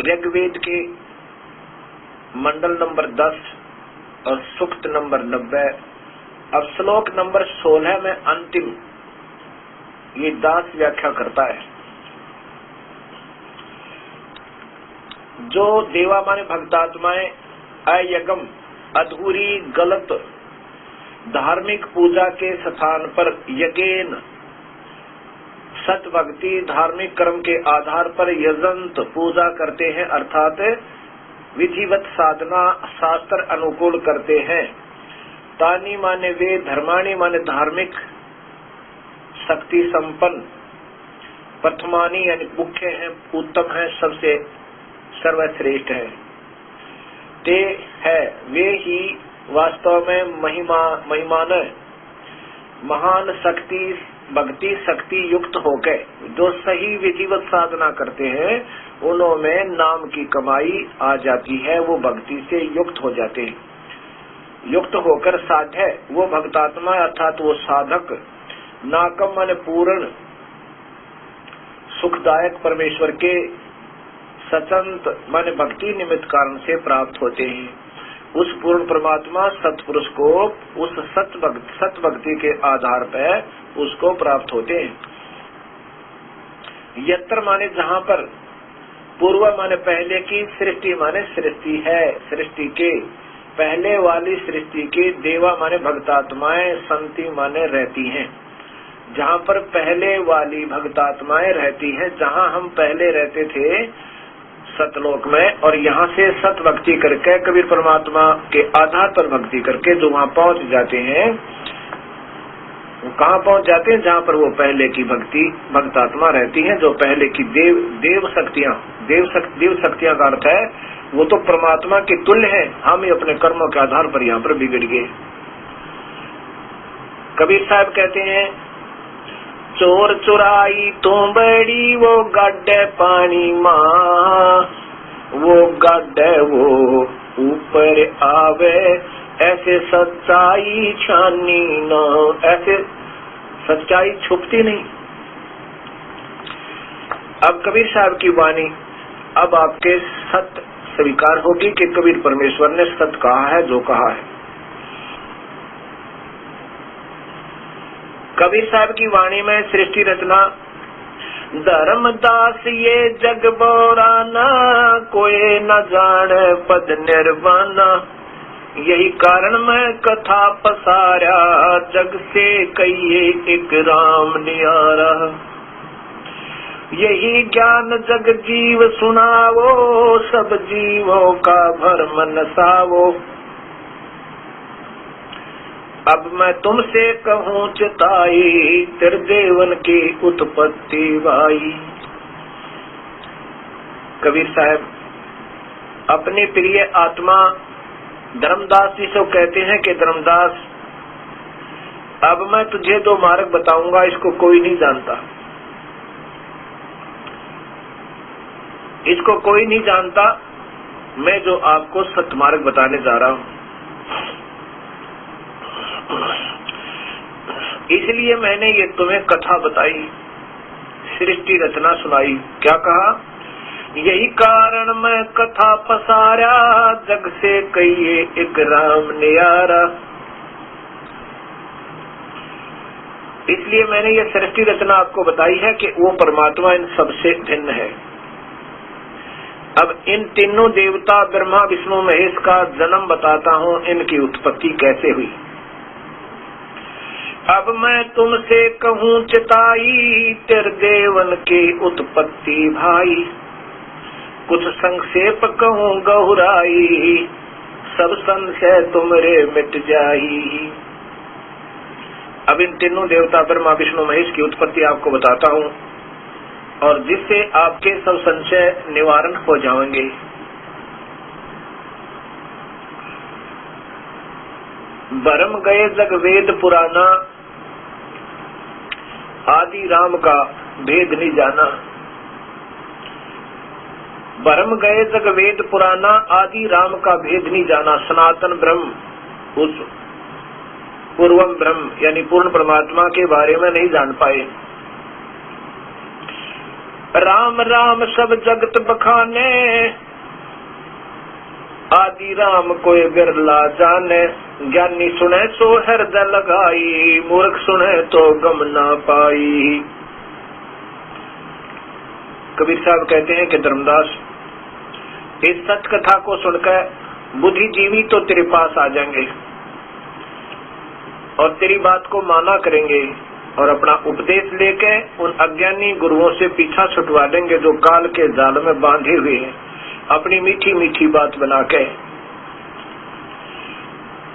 ऋग्वेद के मंडल नंबर 10 और सूक्त नंबर 90। अब श्लोक नंबर 16 में अंतिम ये दास व्याख्या करता है। जो देवा माने भक्तात्माएं अयगम अधूरी गलत धार्मिक पूजा के स्थान पर यज्ञ सत भक्ति धार्मिक कर्म के आधार पर यजंत पूजा करते हैं, अर्थात विधिवत साधना शास्त्र अनुकूल करते हैं। तानी माने वे, धर्माणी माने धार्मिक, शक्ति संपन्न, प्रथमानी यानी मुख्य है, उत्तम है, सबसे सर्वश्रेष्ठ है। ते है वे ही वास्तव में महिमान महान शक्ति भक्ति शक्ति युक्त होकर जो सही विधिवत साधना करते हैं, उनमें नाम की कमाई आ जाती है, वो भक्ति से युक्त हो जाते हैं। युक्त होकर साध्य वो भक्तात्मा अर्थात वो साधक नाकम माने पूर्ण सुखदायक परमेश्वर के सचंत माने भक्ति निमित्त कारण से प्राप्त होते हैं। उस पूर्ण परमात्मा सतपुरुष को उस सत भक्ति के आधार पर उसको प्राप्त होते हैं। यत्र माने जहाँ पर, पूर्व माने पहले की, सृष्टि माने सृष्टि है, सृष्टि के पहले वाली सृष्टि के, देवा माने भक्तात्माएं, संति माने रहती हैं। जहाँ पर पहले वाली भक्तात्माएं रहती हैं, जहाँ हम पहले रहते थे सतलोक में, और यहाँ से सत भक्ति करके कबीर परमात्मा के आधार पर भक्ति करके जो वहाँ पहुँच जाते हैं, वो कहाँ पहुँच जाते हैं? जहाँ पर वो पहले की भक्तात्मा रहती हैं, जो पहले की देव शक्तियां का अर्थ है वो तो परमात्मा के तुल्य है। हम ही अपने कर्मों के आधार पर यहाँ पर बिगड़ गए। कबीर साहब कहते हैं, चोर चुराई तो बड़ी वो गड्ढे पानी माँ, वो गड्ढे वो ऊपर आवे, ऐसे सच्चाई छानी न, ऐसे सच्चाई छुपती नहीं। अब कबीर साहब की वाणी अब आपके सत्य स्वीकार होगी कि कबीर परमेश्वर ने सत्य कहा है जो कहा है। कबीर साहब की वाणी में सृष्टि रचना, धर्मदास ये जग बोराना, कोई न जाने पद निर्वाणा, यही कारण मैं कथा पसारा, जग से कहिए एक राम नियारा। यही ज्ञान जग जीव सुनावो, सब जीवों का भरम नसावो। अब मैं तुमसे कहूँ चिताई, त्रिदेवन की उत्पत्ति भाई। कबीर साहब अपनी प्रिय आत्मा धर्मदास जी से कहते हैं कि धर्मदास, अब मैं तुझे दो मार्ग बताऊंगा, इसको कोई नहीं जानता, इसको कोई नहीं जानता, मैं जो आपको सत्य मार्ग बताने जा रहा हूँ। इसलिए मैंने ये तुम्हें कथा बताई, सृष्टि रचना सुनाई। क्या कहा? यही कारण मैं कथा पसारा, जग से कहिए एक राम नियारा। इसलिए मैंने ये सृष्टि रचना आपको बताई है कि वो परमात्मा इन सबसे भिन्न है। अब इन तीनों देवता ब्रह्मा विष्णु महेश का जन्म बताता हूँ, इनकी उत्पत्ति कैसे हुई। अब मैं तुमसे कहूँ चिताई, त्रिदेवन की उत्पत्ति भाई, कुछ संक्षेप कहूँ गहुराई, सब संशय तुमरे मिट जाई। अब इन तीनों देवता ब्रह्मा विष्णु महेश की उत्पत्ति आपको बताता हूँ, और जिससे आपके सब संशय निवारण हो जाएंगे। भरम गए जग वेद पुराना, आदि राम का भेद नहीं जाना। भरम गए जग वेद पुराना, आदि राम का भेद नहीं जाना। सनातन ब्रह्म, उस पूर्वम ब्रह्म यानी पूर्ण परमात्मा के बारे में नहीं जान पाए। राम राम सब जगत बखाने, आदि राम कोई बिरला जाने। ज्ञानी सुने सो हृदय लगाई, मूर्ख सुने तो गम ना पाई। कबीर साहब कहते हैं कि धर्मदास, इस सच कथा को सुनकर बुद्धिजीवी तो तेरे पास आ जाएंगे और तेरी बात को माना करेंगे और अपना उपदेश लेके उन अज्ञानी गुरुओं से पीछा छुटवा देंगे जो काल के जाल में बांधे हुए हैं अपनी मीठी मीठी बात बना के।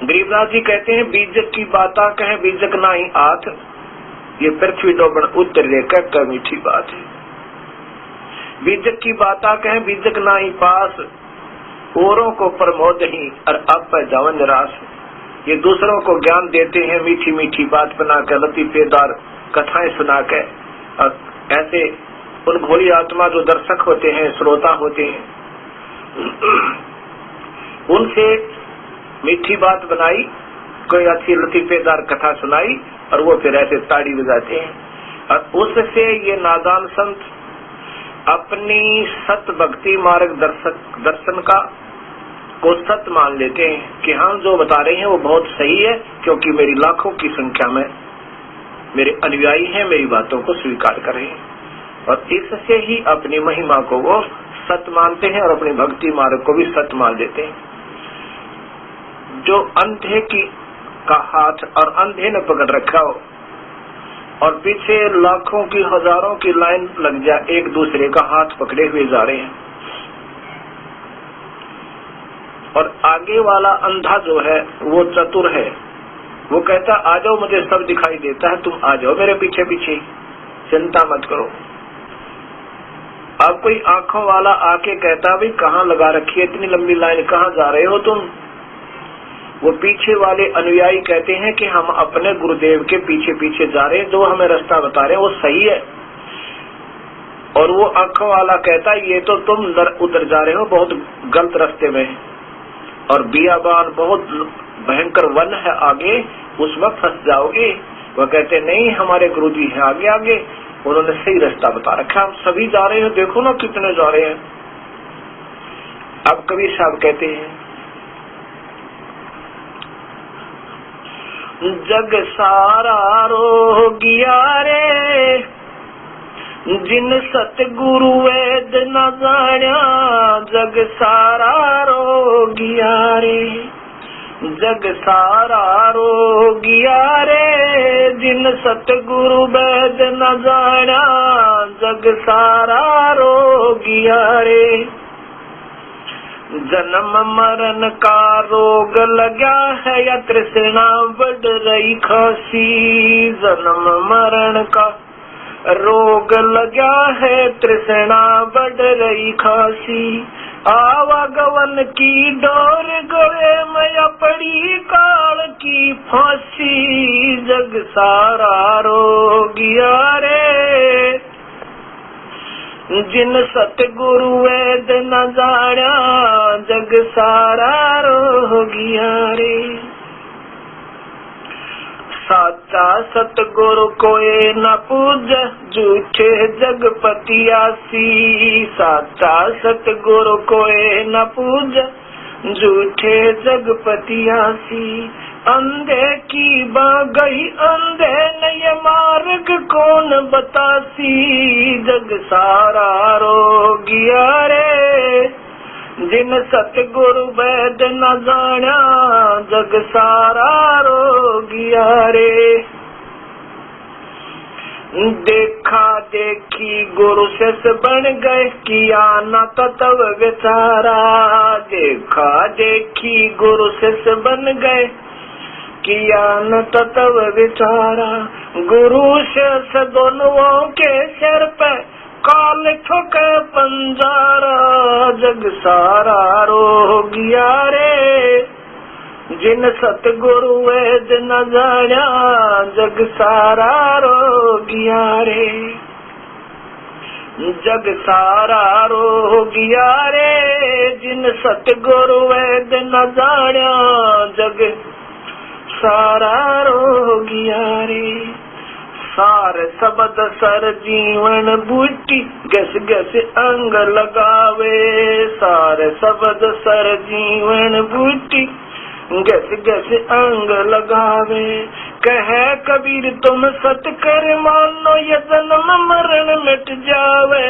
गरीबनाथ जी कहते हैं, बीजक की बाता कहे बीजक ना ही आथ, ये पृथ्वी डोबन उत्तर रेखा का मीठी बात है। बीजक की बाता कहे बीजक ना ही पास, औरों को प्रमोद ही और अब पर जावन निराश। ये दूसरों को ज्ञान देते हैं मीठी मीठी बात बना कर, लतीफेदार कथाएं सुना के, और ऐसे उन भोली आत्मा जो दर्शक होते हैं, श्रोता होते हैं, उनसे मीठी बात बनाई, कोई अच्छी लतीफेदार कथा सुनाई और वो फिर ऐसे ताड़ी बजाते हैं। और उससे ये नादान संत अपनी सत भक्ति मार्ग दर्शन का को सत्य मान लेते हैं कि हम जो बता रहे हैं वो बहुत सही है, क्योंकि मेरी लाखों की संख्या में मेरे अनुयायी हैं, मेरी बातों को स्वीकार कर रहे हैं, और इससे ही अपनी महिमा को वो सत्य मानते हैं और अपनी भक्ति मार्ग को भी सत्य मान लेते हैं। जो अंधे की का हाथ और अंधे ने पकड़ रखा हो और पीछे लाखों की हजारों की लाइन लग जाए, एक दूसरे का हाथ पकड़े हुए जा रहे हैं, और आगे वाला अंधा जो है वो चतुर है, वो कहता आ जाओ, मुझे सब दिखाई देता है, तुम आ जाओ मेरे पीछे पीछे, चिंता मत करो। अब कोई आंखों वाला आके कहता भाई कहाँ लगा रखी है इतनी लंबी लाइन, कहाँ जा रहे हो तुम? वो पीछे वाले अनुयायी कहते हैं कि हम अपने गुरुदेव के पीछे पीछे जा रहे हैं, जो हमें रास्ता बता रहे हैं वो सही है। और वो आंखों वाला कहता ये तो तुम उधर जा रहे हो, बहुत गलत रास्ते में, और बियाबान बहुत भयंकर वन है आगे, उसमें फंस जाओगे। वो कहते नहीं, हमारे गुरुजी हैं आगे आगे, उन्होंने सही रास्ता बता रखा, हम सभी जा रहे हैं, देखो ना कितने जा रहे हैं। अब कबीर साहब कहते हैं, जग सारा रो गया रे, जिन सतगुरु वेद न जान्या, जग सारा रो गया रे, जग सारा रो गया रे, जिन सतगुरु वेद न जान्या, जग सारा रो गया रे। जन्म मरण का रोग लगा है या तृष्णा बढ़ रही खासी, जन्म मरण का रोग लगा है तृष्णा बढ़ रही खासी, आवागवन की डोर गले में पड़ी काल की फांसी, जग सारा रो गया रे, जिन सतगुरु वेद न जान्या, जग सारा रो गया रे। साचा सतगुरु कोई न पूज, झूठे जगपतियासी, साचा सतगुरु कोई न पूज, झूठे जगपतियासी। अंधे की बागई अंधे नय मार्ग कौन बतासी, जग सारा रो गया रे, जिन सतगुरु वेद न जान्या, जग सारा रो गया रे। देखा देखी गुरु शिष्य बन गए, किया न तत्व विचारा, देखा देखी गुरु शिष्य बन गए, किया न तत्व विचारा। गुरु शिष्य दोनों के सिर पे काल ठोके पंजारा, जग सारा रो गया रे, जिन सतगुरु वेद न जान्या, जग सारा रो गया रे, जग सारा रो गया रे, जिन सतगुरु वेद न जान्या, जग सारा रो गया रे। सार सबद सर जीवन बूटी गस गस अंग लगावे। सार सबद सर जीवन बूटी गस गस अंग लगावे। कहे कबीर तुम सत कर मानो ये जन्म मरण मिट जावे।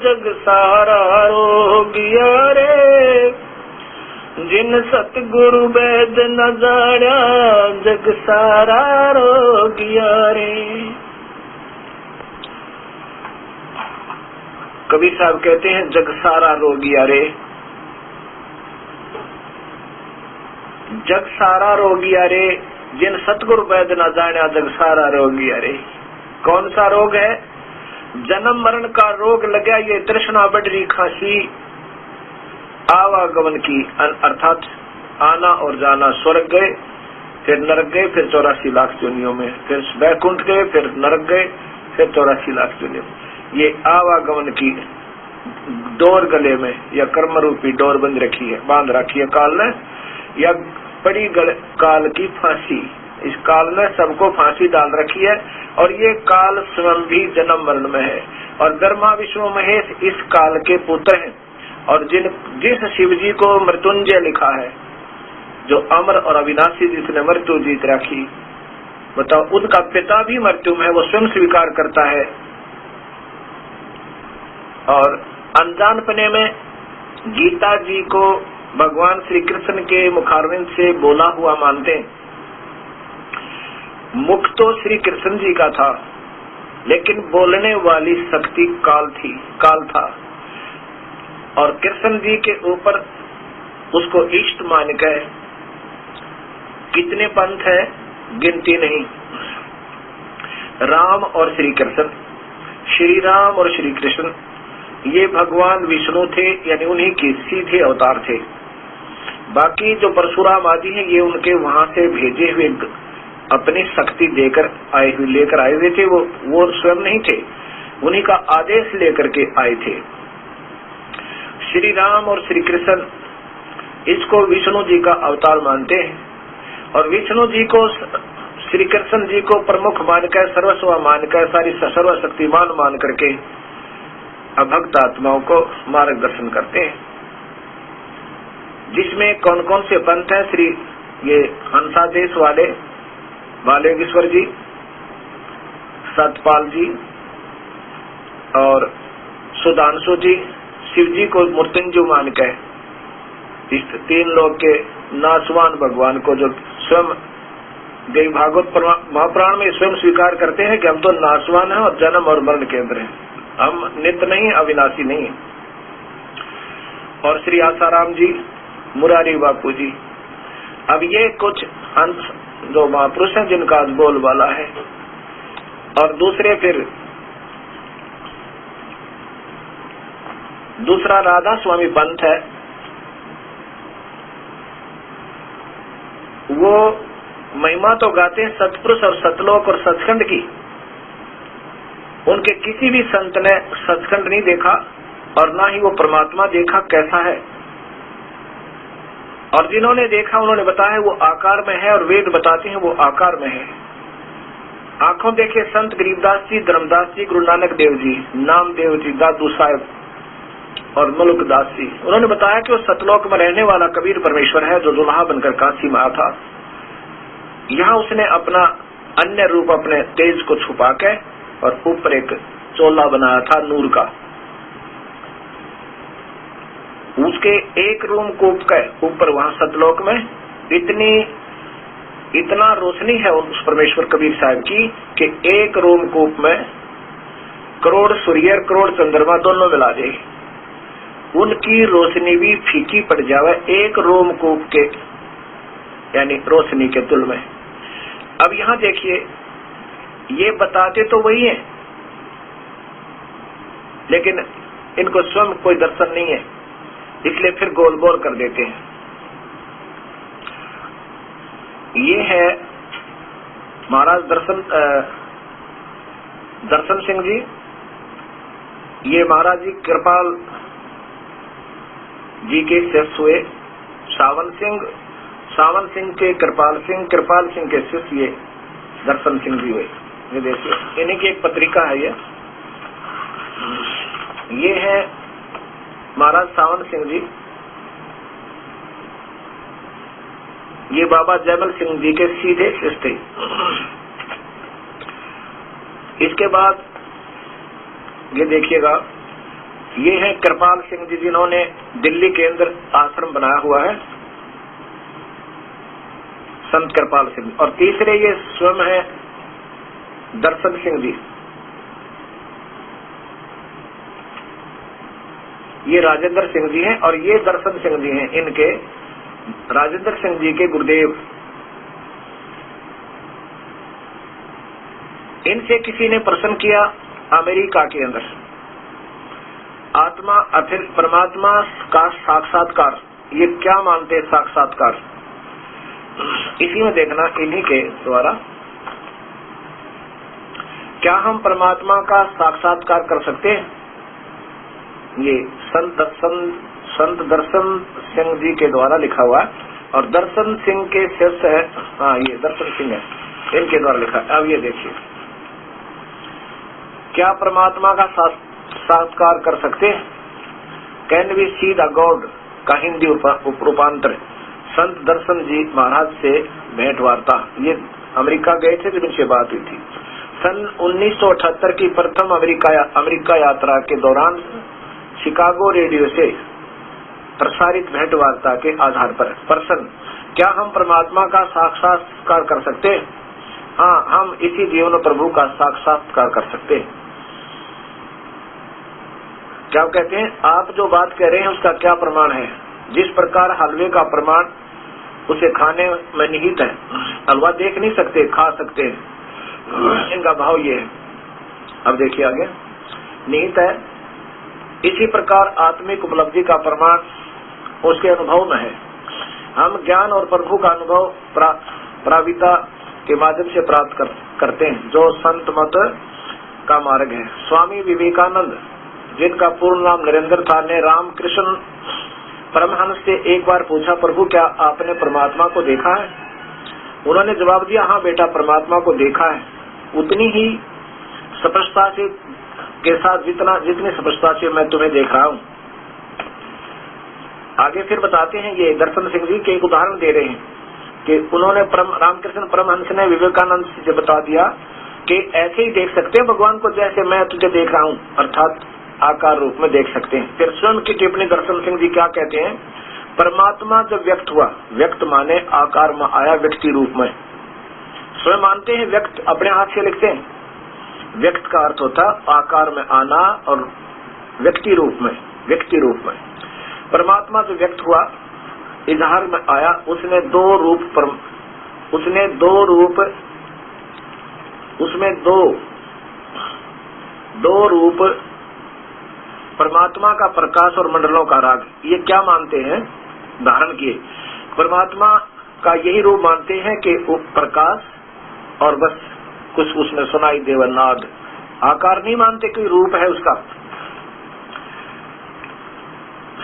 जग सारा रोगिया रे जिन सतगुरु वेद न जाना। जग सारा रोगिया रे। कबीर साहब कहते हैं जग सारा रोगिया रे। जग सारा रोगिया रे जिन सतगुरु वैद न जाना। जग सारा रोगिया रे। कौन सा रोग है? जन्म मरण का रोग लगा। ये तृष्णा बढ़ी खांसी आवागमन की, अर्थात आना और जाना। स्वर्ग गए फिर नरक गए, फिर 84 लाख योनियों में, फिर वैकुंठ गए, फिर नरक गए, फिर 84 लाख योनियों में। ये आवागमन की डोर गले में या कर्म रूपी डोर बंद रखी है, बांध रखी है काल ने, या बड़ी काल की फांसी। इस काल ने सबको फांसी डाल रखी है और ये काल स्वयं भी जन्म मरण में है। और ब्रह्मा विष्णु महेश इस काल के पुत्र हैं। और जिस शिव जी को मृत्युंजय लिखा है, जो अमर और अविनाशी, जिसने मृत्यु जीत रखी, बताओ उनका पिता भी मृत्यु में है, वो स्वयं स्वीकार करता है। और अनजानपने में गीता जी को भगवान श्री कृष्ण के मुखारविंद से बोला हुआ मानते हैं। मुख तो श्री कृष्ण जी का था, लेकिन बोलने वाली शक्ति काल था। और कृष्ण जी के ऊपर उसको इष्ट मान के कितने पंथ है गिनती नहीं। राम और श्री कृष्ण, श्री राम और श्री कृष्ण, ये भगवान विष्णु थे, यानी उन्हीं के सीधे अवतार थे। बाकी जो परशुराम आदि हैं, ये उनके वहां से भेजे हुए अपनी शक्ति लेकर आए हुए थे। वो स्वयं नहीं थे, उन्हीं का आदेश लेकर के आए थे। श्री राम और श्री कृष्ण इसको विष्णु जी का अवतार मानते हैं। और विष्णु जी को, श्री कृष्ण जी को प्रमुख मानकर, सर्वस्व मानकर, सारी सर्वशक्तिमान मान करके अभक्त आत्माओं को मार्गदर्शन करते हैं। जिसमें कौन कौन से पंथ हैं? श्री ये हंसादेश वाले बालेश्वर जी, सतपाल जी और सुधांशु जी, शिव जी को मृत्युंजय मान के, इस 3 लोग के नासवान भगवान को, जो स्वयं देवी भागवत महापुराण में स्वयं स्वीकार करते हैं कि हम तो नासवान हैं और जन्म और मरण केंद्र हैं, हम नित्य नहीं, अविनाशी नहीं है। और श्री आसाराम जी, मुरारी बापू जी। अब ये कुछ हंस जो महापुरुष हैं जिनका आज बोलबाला है। और दूसरा राधा स्वामी पंथ है। वो महिमा तो गाते हैं सतपुरुष और सतलोक और सचखंड की। उनके किसी भी संत ने सचखंड नहीं देखा और ना ही वो परमात्मा देखा कैसा है। और जिन्होंने देखा उन्होंने बताया वो आकार में है, और वेद बताते हैं वो आकार में है। आंखों देखे संत गरीबदास जी, धर्मदास जी, गुरु नानक देव जी, नामदेव जी, दादू साहब और मलुकदास जी, उन्होंने बताया कि वो सतलोक में रहने वाला कबीर परमेश्वर है, जो दुल्हा बनकर काशी में आया था। यहाँ उसने अपना अन्य रूप, अपने तेज को छुपा के और ऊपर एक चोला बनाया था नूर का। उसके एक रूम कूप के ऊपर वहां सतलोक में इतना रोशनी है उस परमेश्वर कबीर साहब की कि एक रोम कूप में करोड़ सूर्य करोड़ चंद्रमा दोनों मिला दे, उनकी रोशनी भी फीकी पड़ जावे एक रोम कूप के यानी रोशनी के तुल में। अब यहाँ देखिए, ये बताते तो वही है, लेकिन इनको स्वयं कोई दर्शन नहीं है, इसलिए फिर गोल बोल कर देते हैं। ये है महाराज दर्शन सिंह जी, ये महाराज जी कृपाल जी के शिष्य हुए। सावन सिंह के कृपाल सिंह के शिष्य ये दर्शन सिंह जी हुए। ये देखिए, इन्हीं की एक पत्रिका है ये है महाराज सावन सिंह जी, ये बाबा जयमल सिंह जी के सीधे शिष्य। इसके बाद ये देखिएगा, ये है कृपाल सिंह जी, जिन्होंने दिल्ली के अंदर आश्रम बनाया हुआ है, संत कृपाल सिंह। और तीसरे ये स्वयं है दर्शन सिंह जी, ये राजेंद्र सिंह जी हैं और ये दर्शन सिंह जी हैं, इनके राजेंद्र सिंह जी के गुरुदेव। इनसे किसी ने प्रश्न किया अमेरिका के अंदर, आत्मा अथिर परमात्मा का साक्षात्कार, ये क्या मानते हैं साक्षात्कार? इसी में देखना, इन्हीं के द्वारा क्या हम परमात्मा का साक्षात्कार कर सकते हैं? ये संत दर्शन सिंह जी के द्वारा लिखा हुआ है और दर्शन सिंह के शिष्य है, हाँ ये दर्शन सिंह है, इनके द्वारा लिखा है। अब ये देखिए, क्या परमात्मा का साक्षात्कार कर सकते हैं? Can we see the god का हिंदी रूपांतर, संत दर्शन जी महाराज से भेंट वार्ता। ये अमेरिका गए थे जब इनसे बात हुई थी। सन 1978 की प्रथम अमेरिका यात्रा के दौरान शिकागो रेडियो से प्रसारित भेंट वार्ता के आधार पर प्रश्न, क्या हम परमात्मा का साक्षात्कार कर सकते हैं? हाँ, हम इसी जीवन प्रभु का साक्षात्कार कर सकते हैं। क्या कहते हैं? आप जो बात कह रहे हैं उसका क्या प्रमाण है? जिस प्रकार हलवे का प्रमाण उसे खाने में निहित है, हलवा देख नहीं सकते, खा सकते हैं, इनका भाव ये है। अब देखिए आगे, निहित है, इसी प्रकार आत्मिक उपलब्धि का प्रमाण उसके अनुभव में है। हम ज्ञान और प्रभु का अनुभव प्राविता के माध्यम से प्राप्त करते हैं, जो संत मत का मार्ग है। स्वामी विवेकानंद, जिनका पूर्ण नाम नरेंद्र था, ने रामकृष्ण परमहंस से एक बार पूछा, प्रभु क्या आपने परमात्मा को देखा है? उन्होंने जवाब दिया, हाँ बेटा, परमात्मा को देखा है, उतनी ही स्पष्टता से के साथ जितनी स्पष्टता से मैं तुम्हें देख रहा हूँ। आगे फिर बताते हैं, ये दर्शन सिंह जी के एक उदाहरण दे रहे हैं कि उन्होंने रामकृष्ण परमहंस ने विवेकानंद से बता दिया कि ऐसे ही देख सकते हैं भगवान को जैसे मैं तुझे देख रहा हूँ, अर्थात आकार रूप में देख सकते हैं। फिर स्वयं की टिप्पणी दर्शन सिंह जी क्या कहते हैं? परमात्मा जब व्यक्त हुआ, व्यक्त माने आकार में आया, व्यक्ति रूप में। स्वयं मानते हैं, व्यक्त अपने हाथ से लिखते हैं। व्यक्त का अर्थ होता आकार में आना और व्यक्ति रूप में, व्यक्ति रूप में। परमात्मा जो व्यक्त हुआ, इजहार में आया, उसने दो रूप परमात्मा का प्रकाश और मंडलों का राग, ये क्या मानते हैं? धारण किए परमात्मा का यही रूप मानते हैं कि वो प्रकाश और बस कुछ उसमें सुनाई देव नाद, आकार नहीं मानते, कोई रूप है उसका।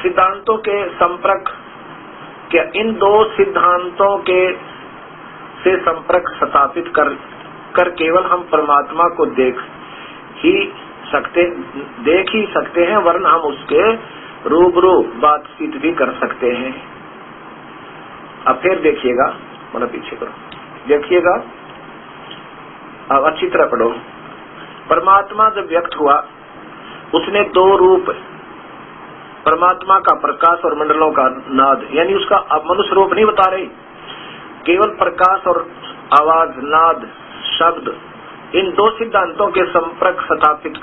सिद्धांतों के संपर्क, क्या इन दो सिद्धांतों के से संपर्क स्थापित कर केवल हम परमात्मा को देख ही सकते हैं, वरना हम उसके रूबरू बातचीत भी कर सकते हैं। अब फिर देखिएगा, मतलब पीछे करो, देखिएगा, अब अच्छी तरह पढ़ो। परमात्मा जब व्यक्त हुआ, उसने दो रूप, परमात्मा का प्रकाश और मंडलों का नाद, यानी उसका अब मनुष्य रूप नहीं बता रहे, केवल प्रकाश और आवाज, नाद, शब्द, इन दो सिद्धांतों के संपर्क स्थापित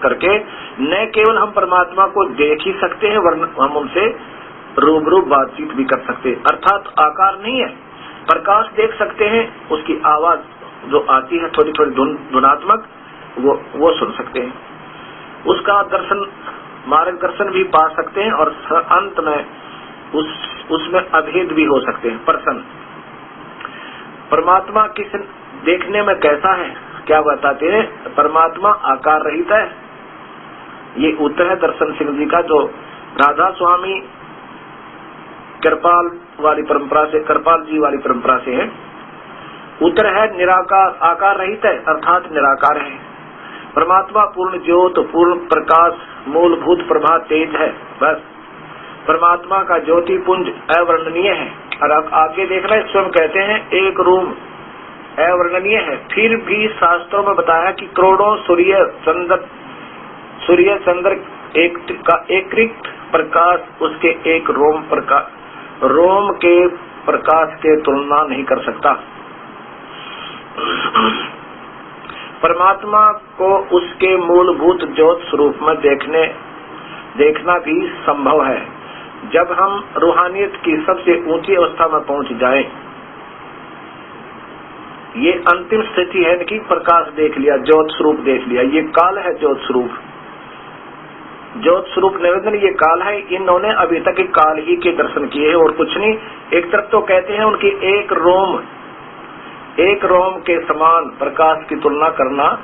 करके न केवल हम परमात्मा को देख ही सकते हैं, वरना हम उनसे रूबरू बातचीत भी कर सकते हैं। अर्थात आकार नहीं है, प्रकाश देख सकते हैं, उसकी आवाज जो आती है थोड़ी थोड़ी धुनात्मक, वो सुन सकते हैं, उसका मार्गदर्शन भी पा सकते हैं और अंत में उसमें अभेद भी हो सकते हैं। प्रश्न, परमात्मा किस देखने में कैसा है? क्या बताते हैं? परमात्मा आकार रहित है। ये उत्तर है दर्शन सिंह जी का, जो राधा स्वामी कृपाल जी वाली परंपरा से है। उत्तर है निराकार, आकार रहित है अर्थात निराकार है। परमात्मा पूर्ण ज्योत, पूर्ण प्रकाश, मूलभूत प्रभा तेज है। बस परमात्मा का ज्योति पुंज अवर्णनीय है। और अब आगे देख रहे हैं, स्वयं कहते हैं एक रूम अवर्णनीय है। फिर भी शास्त्रों में बताया कि करोड़ों सूर्य चंद्र एक प्रकाश उसके एक रोम के प्रकाश के तुलना नहीं कर सकता। परमात्मा को उसके मूलभूत ज्योत स्वरूप में देखना भी संभव है। जब हम रूहानियत की सबसे ऊंची अवस्था में पहुंच जाएं, ये अंतिम स्थिति है कि प्रकाश देख लिया, ज्योत स्वरूप देख लिया। ये काल है ज्योत स्वरूप निवेदन, ये काल है। इन्होंने अभी तक काल ही के दर्शन किए हैं और कुछ नहीं। एक तरफ तो कहते हैं उनकी एक रोम के समान प्रकाश की तुलना करना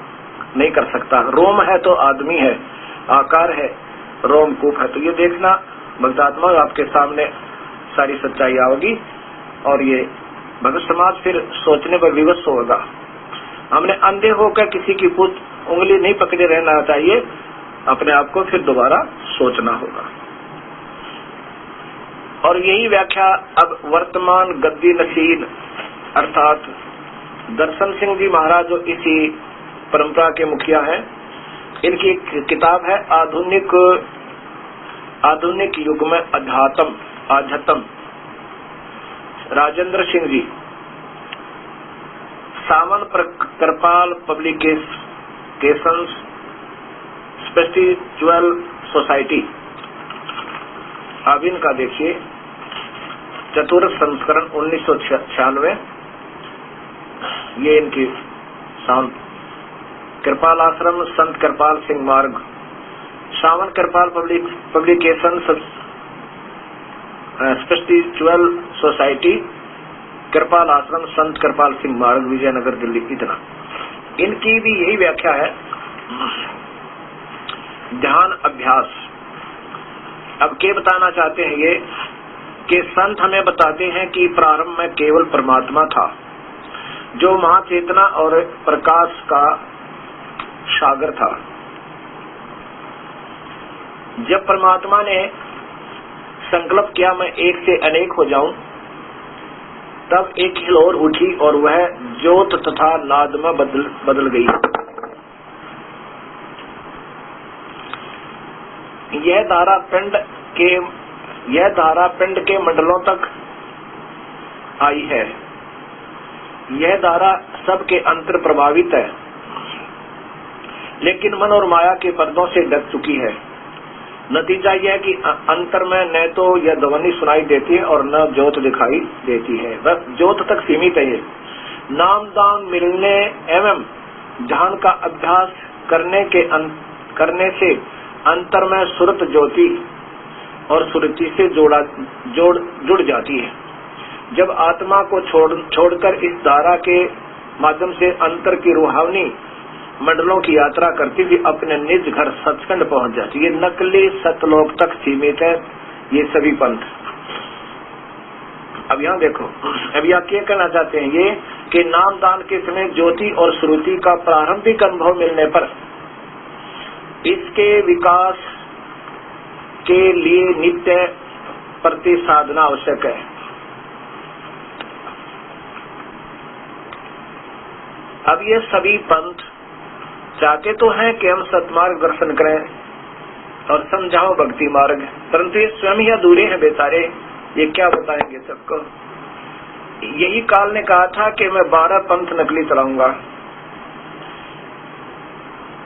नहीं कर सकता। रोम है तो आदमी है, आकार है, रोम कूप है। तो ये देखना भक्तात्मा आपके सामने सारी सच्चाई आओगी और ये भगत समाज फिर सोचने पर विवश होगा। हमने अंधे होकर किसी की उंगली नहीं पकड़े रहना चाहिए, अपने आप को फिर दोबारा सोचना होगा। और यही व्याख्या अब वर्तमान गद्दी नशीन अर्थात दर्शन सिंह जी महाराज जो इसी परंपरा के मुखिया हैं, इनकी एक किताब है आधुनिक युग में आध्यात्म राजेंद्र सिंह जी, सावन कृपाल पब्लिकेशंस स्पिरिचुअल सोसाइटी। अब इनका देखिए चतुर्थ संस्करण 1996, ये इनकी कृपाल आश्रम संत कृपाल सिंह मार्ग, सावन कृपाल पब्लिकेशन स्पिरिचुअल सोसाइटी, कृपाल आश्रम संत कृपाल सिंह मार्ग, विजयनगर दिल्ली। इतना इनकी भी यही व्याख्या है। ध्यान अभ्यास अब क्या बताना चाहते हैं ये कि संत हमें बताते हैं कि प्रारंभ में केवल परमात्मा था जो महाचेतना और प्रकाश का सागर था। जब परमात्मा ने संकल्प किया मैं एक से अनेक हो जाऊं, तब एक हिलोर उठी और वह ज्योत तथा नाद में बदल गई। यह धारा पिंड के मंडलों तक आई है। यह धारा सबके अंतर प्रभावित है, लेकिन मन और माया के पर्दों से ढक चुकी है। नतीजा यह कि अंतर में न तो यह ध्वनि सुनाई देती है और न ज्योत दिखाई देती है। बस ज्योत तक सीमित है। नाम दान मिलने एवं ध्यान का अभ्यास करने से अंतर में सुरत ज्योति और सुरुचि से जुड़ जाती है। जब आत्मा को छोड़कर इस धारा के माध्यम से अंतर की रूहानी मंडलों की यात्रा करती हुई अपने निज घर सचखंड पहुंच जाती है। ये नकली सतलोक तक सीमित है ये सभी पंथ। अब यहाँ देखो, अब यहाँ क्या कहना चाहते हैं ये कि नाम दान के समय ज्योति और श्रुति का प्रारंभिक अनुभव मिलने पर इसके विकास के लिए नित्य प्रति साधना आवश्यक है। अब ये सभी पंथ चाहते तो हैं कि हम सतमार्ग दर्शन करें और समझाओ भक्ति मार्ग, परंतु ये स्वयं ही अधूरे हैं बेचारे। ये क्या बताएंगे सबको। यही काल ने कहा था कि मैं 12 पंथ नकली चलाऊंगा,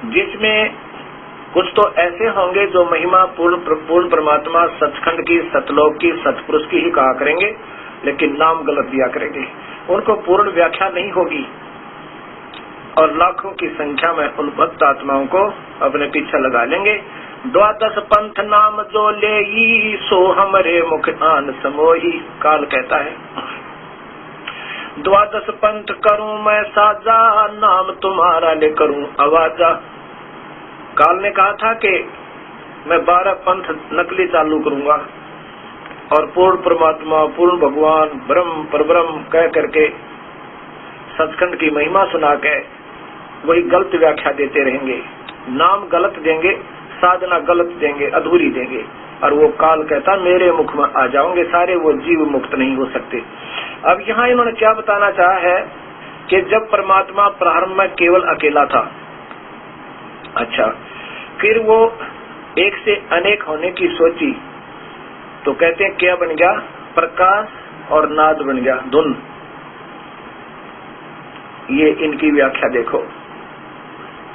जिसमें कुछ तो ऐसे होंगे जो महिमा पूर्ण परमात्मा सचखंड की, सतलोक की, सतपुरुष की ही कहा करेंगे, लेकिन नाम गलत दिया करेंगे। उनको पूर्ण व्याख्या नहीं होगी और लाखों की संख्या में उन भक्त आत्माओं को अपने पीछे लगा लेंगे। 12 पंथ नाम जो ले सो हमरे मुख आन समोही, काल कहता है 12 पंथ करूं मैं साजा, नाम तुम्हारा ले करूं आवाजा। काल ने कहा था कि मैं 12 पंथ नकली चालू करूंगा और पूर्ण परमात्मा, पूर्ण भगवान, ब्रह्म परब्रह्म कह करके सचखंड की महिमा सुना के वही गलत व्याख्या देते रहेंगे, नाम गलत देंगे, साधना गलत देंगे, अधूरी देंगे, और वो काल कहता मेरे मुख में आ जाओगे सारे, वो जीव मुक्त नहीं हो सकते। अब यहाँ इन्होंने क्या बताना चाहा है कि जब परमात्मा प्रारंभ में केवल अकेला था, अच्छा, फिर वो एक से अनेक होने की सोची तो कहते हैं क्या बन गया, प्रकाश और नाद बन गया, धुन। ये इनकी व्याख्या देखो,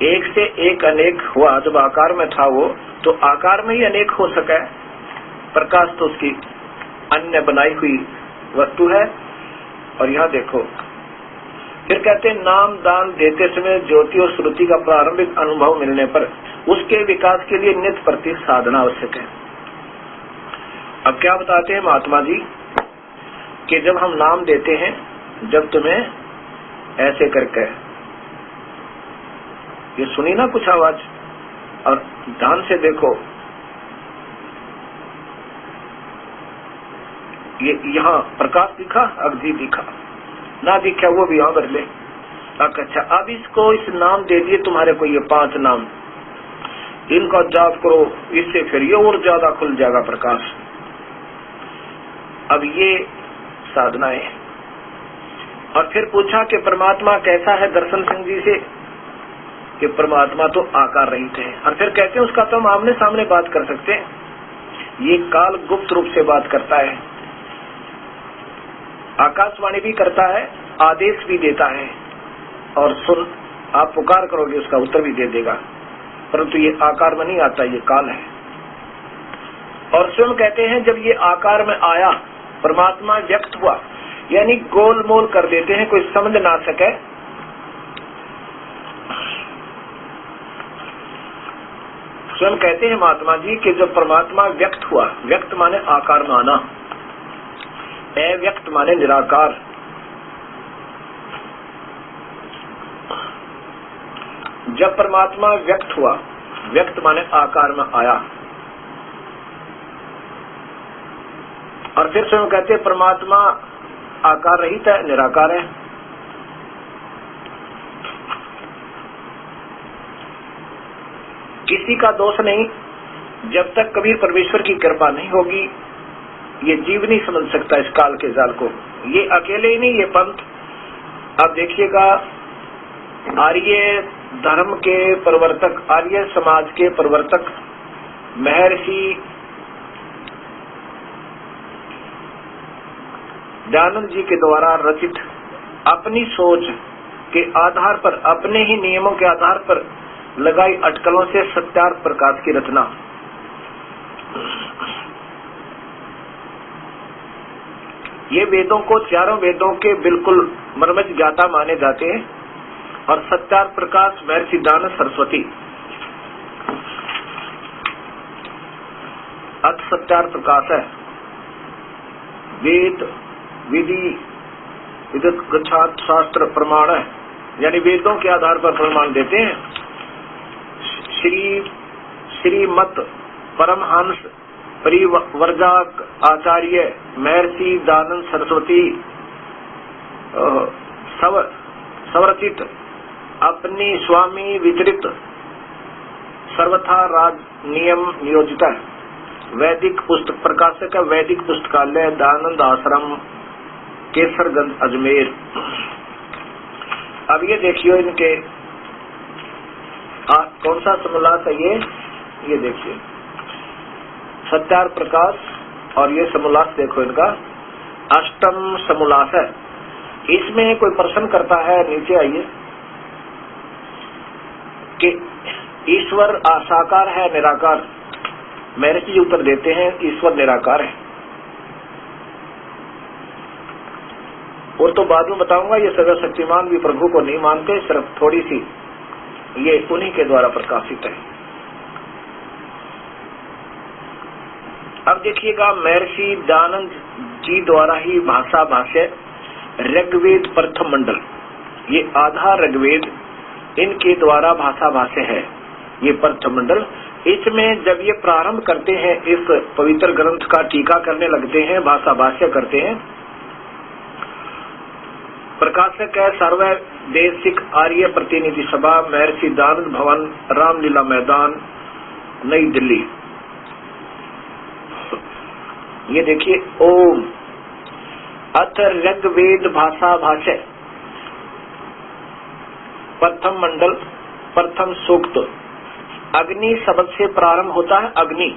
एक से एक अनेक हुआ, जब आकार में था वो तो आकार में ही अनेक हो सका है, प्रकाश तो उसकी अन्य बनाई हुई वस्तु है। और यहाँ देखो फिर कहते हैं नाम दान देते समय ज्योति और श्रुति का प्रारंभिक अनुभव मिलने पर उसके विकास के लिए नित्य प्रति साधना आवश्यक है। अब क्या बताते हैं महात्मा जी कि जब हम नाम देते हैं, जब तुम्हें ऐसे करके, ये सुनी ना कुछ आवाज, और ध्यान से देखो, ये यहाँ प्रकाश दिखा, अग्नि दिखा, ना दिखा वो भी यहाँ बदले। अच्छा, अब इसको इस नाम दे दिए तुम्हारे को, ये 5 नाम, इनका जाप करो, इससे फिर ये और ज्यादा खुल जाएगा प्रकाश। अब ये साधनाएं। और फिर पूछा कि परमात्मा कैसा है दर्शन सिंह जी से, कि परमात्मा तो आकार रहित है। और फिर कहते हैं उसका तो हम आमने सामने बात कर सकते हैं, ये काल गुप्त रूप से बात करता है, आकाशवाणी भी करता है, आदेश भी देता है, और सुन आप पुकार करोगे उसका उत्तर भी दे देगा, परंतु ये आकार में नहीं आता, ये काल है। और स्वयं कहते हैं जब ये आकार में आया, परमात्मा व्यक्त हुआ, यानी गोलमोल कर देते हैं, कोई समझ ना सके। स्वयं कहते हैं महात्मा जी कि जब परमात्मा व्यक्त हुआ, व्यक्त माने आकार में आना, अव्यक्त माने निराकार, जब परमात्मा व्यक्त हुआ, व्यक्त माने आकार में आया, और फिर स्वयं कहते हैं परमात्मा आकार रहित है, निराकार है। किसी का दोष नहीं, जब तक कभी परमेश्वर की कृपा नहीं होगी ये जीव नहीं समझ सकता इस काल के जाल को। ये अकेले ही नहीं, ये पंथ, अब देखिएगा आर्य धर्म के प्रवर्तक, आर्य समाज के प्रवर्तक महर्षि दयानंद जी के द्वारा रचित अपनी सोच के आधार पर, अपने ही नियमों के आधार पर लगाई अटकलों से सत्यार्थ प्रकाश की रचना, ये वेदों को चारों वेदों के बिल्कुल मर्मज्ञ ज्ञाता माने जाते हैं। और सत्यार्थ प्रकाश महर्षि दयानंद सरस्वती, अथ सत्यार्थ प्रकाश है, वेद विधि विदत गच्छात शास्त्र प्रमाण है, यानी वेदों के आधार पर प्रमाण देते हैं। श्रीमत परमहंस परिवर्जक आचार्य महर्षि दयानंद सरस्वती स्वरचित अपनी स्वामी वितरित सर्वथा राज नियम नियोजित वैदिक पुस्तक प्रकाशक है, वैदिक पुस्तकालय दयानंद आश्रम केसरगंज अजमेर। अब ये देखियो इनके कौन सा समोल्लास है, ये देखिए सत्यार्थ प्रकाश, और ये समोल्लास देखो इनका अष्टम समोल्लास है। इसमें कोई प्रश्न करता है, नीचे आइए, कि ईश्वर साकार है निराकार, महर्षि जी उत्तर देते हैं ईश्वर निराकार है। और तो बाद में बताऊंगा, ये सर्वशक्तिमान भी प्रभु को नहीं मानते, सिर्फ थोड़ी सी ये उन्हीं के द्वारा प्रकाशित है। अब देखिएगा महर्षि दयानंद जी द्वारा ही भाषा भाष्य ऋग्वेद प्रथम मंडल, ये आधा ऋग्वेद इनके द्वारा भाषा भाष्य है, ये प्रथम मंडल। इसमें जब ये प्रारंभ करते हैं, इस पवित्र ग्रंथ का टीका करने लगते हैं, भाषा भाष्य करते हैं, प्रकाशक है सर्वदेशिक आर्य प्रतिनिधि सभा, महर्षि दयानंद भवन, रामलीला मैदान, नई दिल्ली। ये देखिए ओम अथ ऋग्वेद भाषा भाष्य प्रथम मंडल प्रथम सूक्त। अग्नि शब्द से प्रारंभ होता है, अग्नि।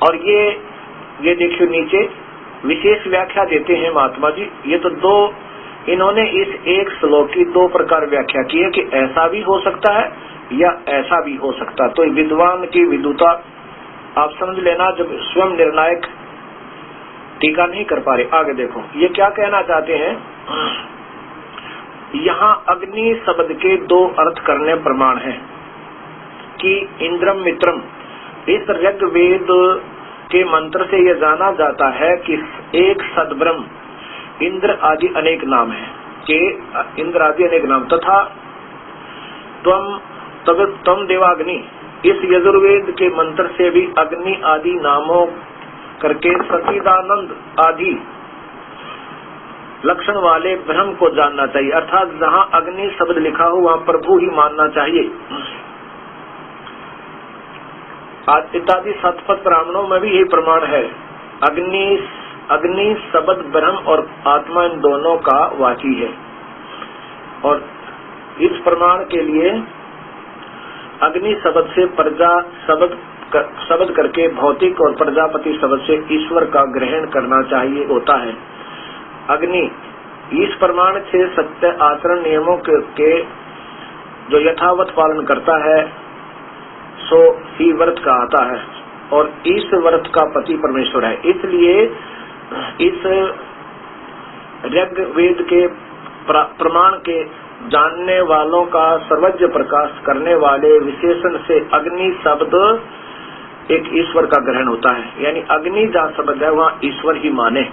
और ये देखियो नीचे विशेष व्याख्या देते हैं महात्मा जी। ये तो दो इन्होंने इस एक श्लोक की दो प्रकार व्याख्या की है कि ऐसा भी हो सकता है या ऐसा भी हो सकता है। तो विद्वान की विद्वता आप समझ लेना, जब स्वयं निर्णायक टीका नहीं कर पा रहे। आगे देखो ये क्या कहना चाहते हैं। यहाँ अग्नि शब्द के दो अर्थ करने प्रमाण है कि इंद्रम मित्रम। इस ऋग्वेद के मंत्र से यह जाना जाता है कि एक सद्ब्रह्म इंद्र आदि अनेक नाम है कि इंद्र आदि अनेक नाम तथा तम देवाग्नि। इस यजुर्वेद के मंत्र से भी अग्नि आदि नामों करके सचिदानंद आदि लक्षण वाले ब्रह्म को जानना चाहिए। अर्थात जहाँ अग्नि शब्द लिखा हो वहाँ प्रभु ही मानना चाहिए। इत्यादि सतपथ ब्राह्मणों में भी यही प्रमाण है। अग्नि शब्द ब्रह्म और आत्मा इन दोनों का वाची है। और इस प्रमाण के लिए अग्नि शब्द से प्रजा शब्द करके भौतिक और प्रजापति शब्द से ईश्वर का ग्रहण करना चाहिए होता है। अग्नि इस प्रमाण से सत्य आचरण नियमों के जो यथावत पालन करता है सो ही व्रत का आता है और इस व्रत का पति परमेश्वर है। इसलिए इस ऋग्वेद के प्रमाण के जानने वालों का सर्वज्ञ प्रकाश करने वाले विशेषण से अग्नि शब्द एक ईश्वर का ग्रहण होता है। यानी अग्नि जहाँ शब्द है वहाँ ईश्वर ही माने।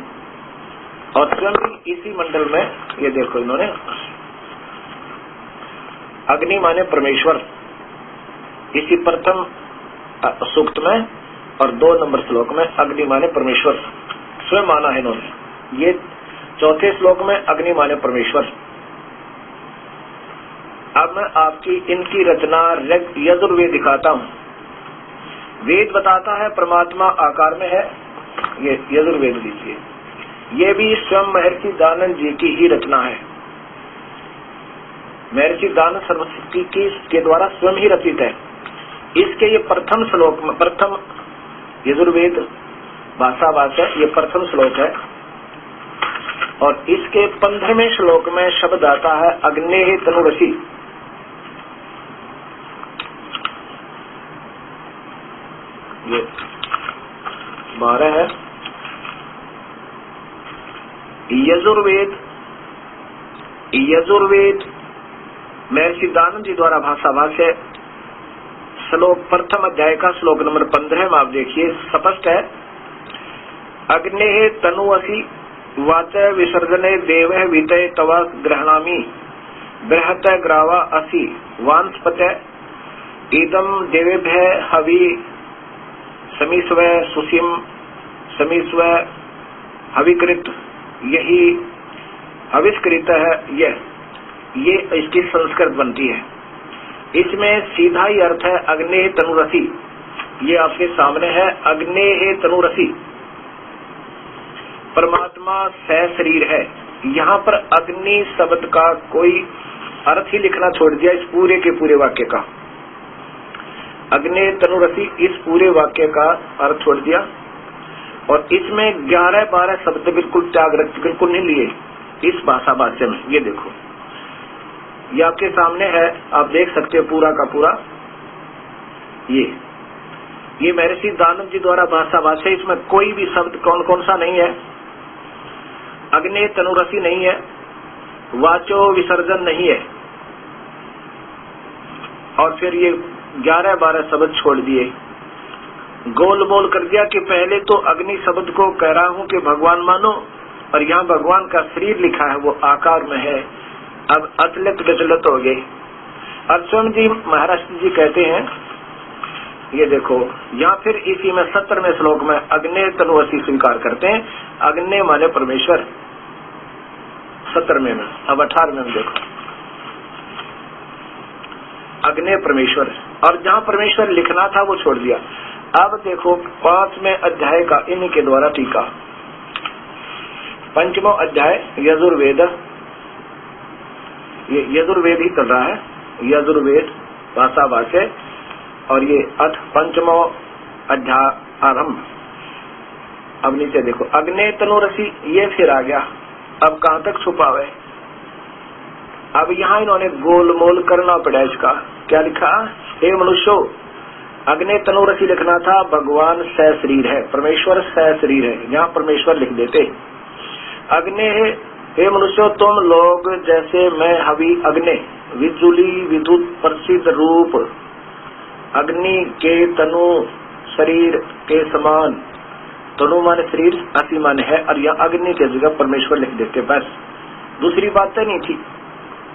और स्वयं इसी मंडल में ये देखो इन्होंने अग्नि माने परमेश्वर इसी प्रथम सूक्त में और 2 नंबर श्लोक में अग्नि माने परमेश्वर स्वयं माना है इन्होंने। ये चौथे श्लोक में अग्नि माने परमेश्वर। अब मैं आपकी इनकी रचना यजुर्वेद दिखाता हूँ। वेद बताता है परमात्मा आकार में है। ये यजुर्वेद लीजिए, ये भी स्वयं महर्षि दयानंद जी की ही रचना है। महर्षि दयानंद सरस्वती के द्वारा स्वयं ही रचित है। इसके ये प्रथम श्लोक में, प्रथम यजुर्वेद भाषा भाषा ये प्रथम श्लोक है। और इसके 15वें श्लोक में शब्द आता है अग्नेः तनुरसि। ये 12 है। यजुर्वेद महर्षि दयानंद जी द्वारा भाषा भाष्य श्लोक प्रथम अध्याय का श्लोक नंबर 15 में आप देखिए स्पष्ट है। अग्नेः तनुअसि वाच विसर्जने देवः वितय तव ग्रहणामि बृहत ग्रावा असि वांस्पत इदम देवेभ्यः हवि समीस्व सुसीम समीस्व हविकृत। यही हविष्कृत है। ये इसकी संस्कृत बनती है। इसमें सीधा ही अर्थ है अग्नेः तनुरसि। ये आपके सामने है अग्नेः तनुरसि। परमात्मा सशरीर है। यहाँ पर अग्नि शब्द का कोई अर्थ ही लिखना छोड़ दिया इस पूरे के पूरे वाक्य का। अग्नेः तनुरसि इस पूरे वाक्य का अर्थ छोड़ दिया और इसमें 11-12 शब्द बिल्कुल त्याग रख, बिल्कुल नहीं लिए इस भाषा भाष्य में। ये देखो ये आपके सामने है, आप देख सकते हो पूरा का पूरा। ये महर्षि दयानंद जी द्वारा भाषा भाष्य। इसमें कोई भी शब्द कौन सा नहीं है। अग्नेः तनुरसि नहीं है, वाचो विसर्जन नहीं है और फिर ये 11-12 शब्द छोड़ दिए, गोल बोल कर दिया कि पहले तो अग्नि शब्द को कह रहा हूँ कि भगवान मानो और यहाँ भगवान का शरीर लिखा है वो आकार में है। अब अतलत विचलित हो गए। अर्जुन जी महाराष्ट्र जी कहते हैं ये देखो यहाँ फिर इसी में 17वें श्लोक में अग्नेः तनुअसि स्वीकार करते हैं। अग्नि माने परमेश्वर, 17वें में। अब 18वें में देखो, अग्नि परमेश्वर, और जहां परमेश्वर लिखना था वो छोड़ दिया। अब देखो 5वें अध्याय का इन्हीं के द्वारा टीका, 5वां अध्याय यजुर्वेद, ये यजुर्वेद ही चल रहा है, यजुर्वेद भाषा भाष्य, और ये 5वां अध्याय आरंभ। अब नीचे देखो, अग्नि तनुरसी, ये फिर आ गया, अब कहां तक छुपा हुआ है। अब यहाँ इन्होंने गोलमोल करना पड़ा इसका। क्या लिखा, हे मनुष्यो, अग्नि तनुरसी लिखना था, भगवान सशरीर है, परमेश्वर सशरीर है, यहाँ परमेश्वर लिख देते। अग्नि, हे मनुष्यो, तुम लोग जैसे मैं हवि अग्नि, विजुली विद्युत प्रसिद्ध रूप, अग्नि के तनु शरीर के समान, तनु माने शरीर, असी माने है, और यह अग्नि के जगह परमेश्वर लिख देते। बस दूसरी बात नहीं थी,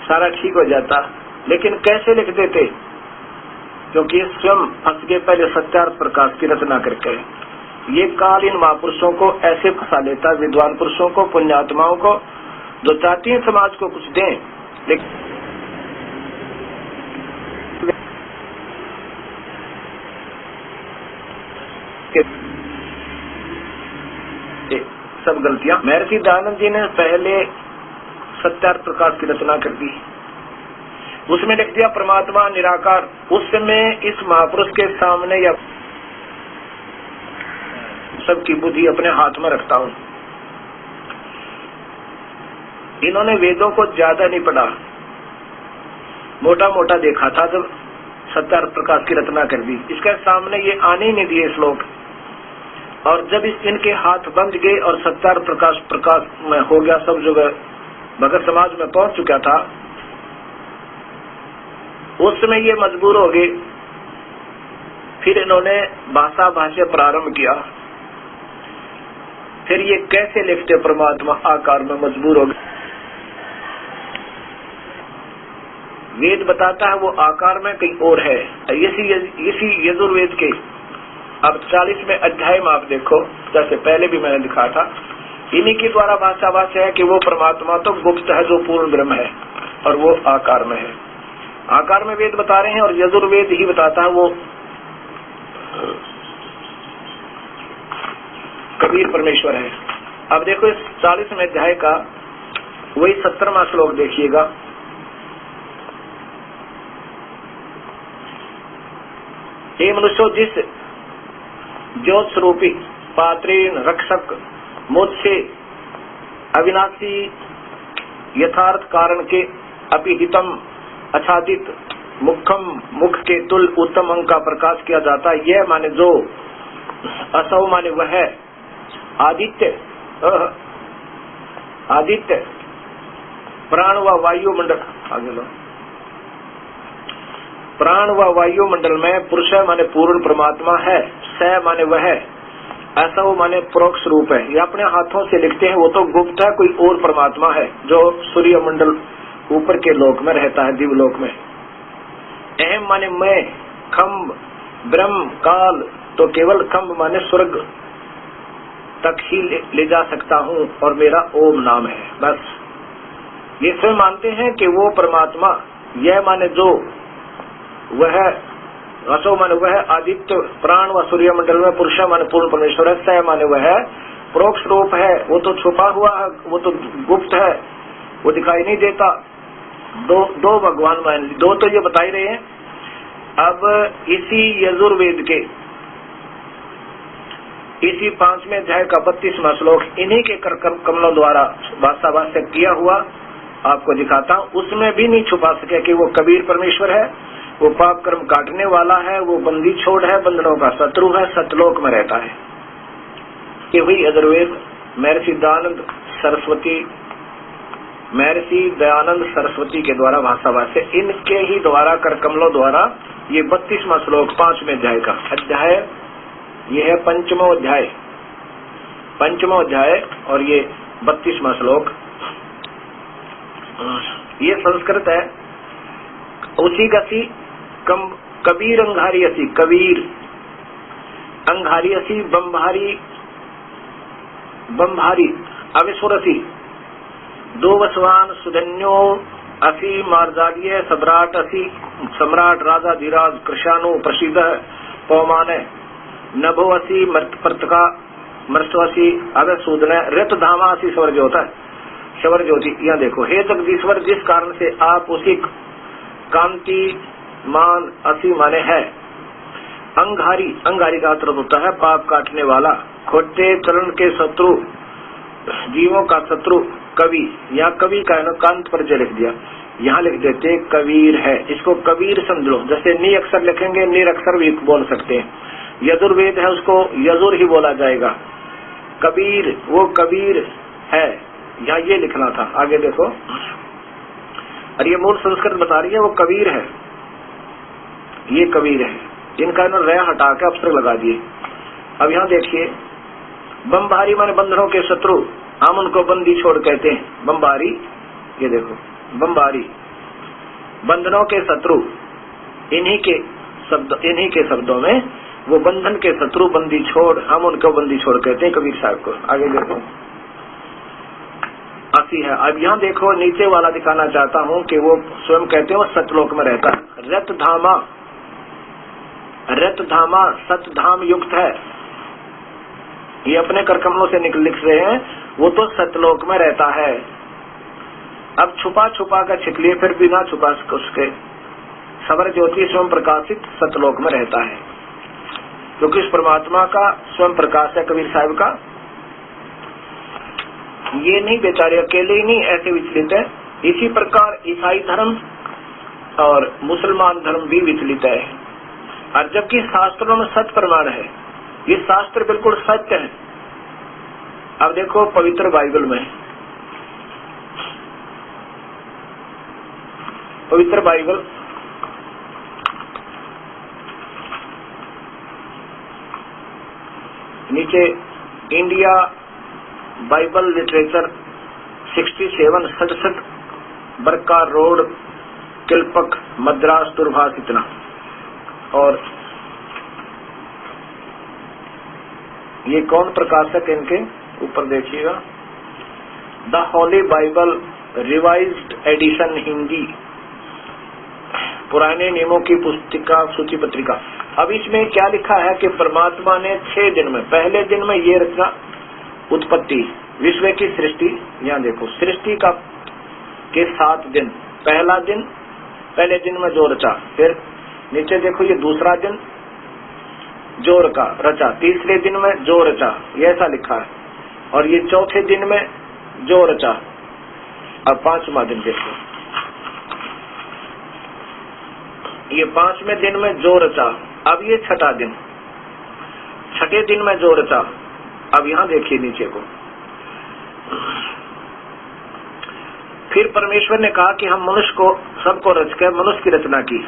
सारा ठीक हो जाता। लेकिन कैसे लिख देते, क्योंकि स्वयं फंस गए पहले सत्यार्थ प्रकाश की रचना करके। ये कालीन महापुरुषों को ऐसे फंसा लेता, विद्वान पुरुषों को, पुण्यात्माओं को, जो चाहती है समाज को कुछ दें, लेकिन सब गलतियां। महर्षि दयानंद जी ने पहले सत्यार्थ प्रकाश की रचना कर दी, उसमें लिख दिया परमात्मा निराकार। उस समय इस महापुरुष के सामने या सबकी बुद्धि अपने हाथ में रखता हूं। इन्होंने वेदों को ज्यादा नहीं पढ़ा, मोटा मोटा देखा था, जब सत्यार्थ प्रकाश की रचना कर दी। इसके सामने ये आने ही नहीं दिए श्लोक, और जब इनके हाथ बंध गए और सत्यार्थ प्रकाश में हो गया, सब जगह भगत समाज में पहुंच चुका था, उस समय ये मजबूर हो गए। फिर इन्होंने भाषा भाष्य प्रारंभ किया। फिर ये कैसे लिखते परमात्मा आकार में, मजबूर हो गए। वेद बताता है वो आकार में कहीं और है। इसी यजुर्वेद के अब 40वें अध्याय में आप देखो, जैसे पहले भी मैंने दिखा था, इन्हीं के द्वारा भाषा भाष्य है कि वो परमात्मा तो गुप्त है, जो पूर्ण ब्रह्म है, और वो आकार में है। आकार में वेद बता रहे हैं, और यजुर्वेद ही बताता है वो कबीर परमेश्वर है। अब देखो इस 40वें अध्याय का वही 17वां श्लोक देखिएगा। हे मनुष्यों, जिस ज्योत स्वरूपी पात्रेन रक्षक मुझसे अविनाशी यथार्थ कारण के अपिहितम आच्छादित मुखम, मुख के तुल उत्तम अंग का प्रकाश किया जाता है। यह माने जो, असौ माने वह है, आदित्य, आदित्य प्राण व वायुमंडल, आगे लो, प्राण व वायुमंडल में पुरुष माने पूर्ण परमात्मा है, स माने वह है, ऐसा वो माने परोक्ष रूप है। ये अपने हाथों से लिखते हैं, वो तो गुप्त है, कोई और परमात्मा है जो सूर्य मंडल ऊपर के लोक में रहता है, दिव्य लोक में। अहम माने मैं, खम्ब ब्रह्म काल, तो केवल खम्ब माने स्वर्ग तक ही ले जा सकता हूँ, और मेरा ओम नाम है। बस ये स्वयं मानते हैं कि वो परमात्मा, यह माने जो, वह, असो माने वह, आदित्य प्राण व सूर्य मंडल में पुरुष माने पूर्ण परमेश्वर है, स माने वह परोक्ष रूप है, वो तो छुपा हुआ है, वो तो गुप्त है, वो दिखाई नहीं देता। दो भगवान मान, दो तो ये बता ही रहे हैं। अब इसी यजुर्वेद के इसी 5वें अध्याय का 32वां श्लोक इन्हीं के कमलों द्वारा भाषा भाष्य किया हुआ आपको दिखाता हूँ। उसमें भी नहीं छुपा सके कि वो कबीर परमेश्वर है, वो पाप कर्म काटने वाला है, वो बंदी छोड़ है, बंधनों का शत्रु है, सतलोक में रहता है। ये हुई यजुर्वेद महर्षि दयानंद सरस्वती के द्वारा भाषा भाष्य, इनके ही द्वारा कर कमलों द्वारा ये 32वां श्लोक 5वें अध्याय का अध्याय, ये है 5वां अध्याय और ये 32वां श्लोक। ये संस्कृत है। उसी का सी कबीर अंगारी असी, कबीर अंगारी असी, बम्भारी अविस्वरसी, दो वसवान सुधन्यो असि मार्जालीय सम्राट असि सम्राट राजा धीराज कृशानु प्रसिद्ध पौमान नभो असि मर्तका मृष्टवसी अगर सूदन रत धामा असि स्वर ज्योत स्वर ज्योति। यहाँ देखो, हे जगदीश्वर, जिस कारण से आप उसी कांति मान असि माने है। अंगारी, अंगारी का अर्थ होता है पाप काटने वाला। खोटे चरण के शत्रु, जीवों का शत्रु कवि, या कवि का कांत पर जो लिख दिया, यहाँ लिख देते कबीर है। इसको कबीर समझ लो, जैसे नी अक्षर लिखेंगे निर अक्षर भी बोल सकते हैं। यजुर्वेद है उसको यजुर ही बोला जाएगा। कबीर, वो कबीर है, यहाँ ये लिखना था। आगे देखो, और ये मूल संस्कृत बता रही है वो कबीर है, ये कबीर है। इनका इन्होंने रह हटा के अक्षर लगा दिए। अब यहाँ देखिए, बमबारी माने बंधनों के शत्रु, हम उनको बंदी छोड़ कहते हैं। बमबारी, ये देखो बमबारी, बंधनों के शत्रु, इन्हीं के शब्दों में वो बंधन के शत्रु बंदी छोड़, हम उनको बंदी छोड़ कहते हैं कबीर साहब को। आगे देखो, असी है। अब यहाँ देखो, नीचे वाला दिखाना चाहता हूँ कि वो स्वयं कहते हैं वो सतलोक में रहता है। रत धामा, रत धामा सतधाम युक्त है। ये अपने करकमलों से लिख रहे हैं, वो तो सतलोक में रहता है। अब छुपा छुपा कर छिप लिए, फिर बिना छुपा उसके सवर ज्योति स्वयं प्रकाशित सतलोक में रहता है, क्योंकि इस परमात्मा का स्वयं प्रकाश है कबीर साहब का। ये नहीं बेचारे अकेले ही नहीं ऐसे विचलित है, इसी प्रकार ईसाई धर्म और मुसलमान धर्म भी विचलित है। और जबकि शास्त्रों में सत्य प्रमाण है, ये शास्त्र बिल्कुल सत्य है। अब देखो पवित्र बाइबल में, पवित्र बाइबल नीचे इंडिया बाइबल लिटरेचर 67 67 बरका रोड किलपक मद्रास दूरभाष इतना। और ये कौन प्रकाशक इनके ऊपर देखिएगा, the holy Bible revised edition Hindi, पुराने नियमों की पुस्तिका सूची पत्रिका। अब इसमें क्या लिखा है कि परमात्मा ने 6 दिन में, पहले दिन में ये रचना उत्पत्ति विश्व की सृष्टि। यहाँ देखो सृष्टि का के 7 दिन, पहला दिन, पहले दिन में जो रचा, फिर नीचे देखो ये दूसरा दिन जो रचा, तीसरे दिन में जो रचा, ये ऐसा लिखा है। और ये चौथे दिन में जो रचा। अब 5वां दिन देखो, ये 5वें दिन में जो रचा। अब ये 6ठा दिन, 6ठे दिन में जो रचा। अब यहाँ देखिए नीचे को, फिर परमेश्वर ने कहा कि हम मनुष्य को सबको रचकर मनुष्य की रचना की।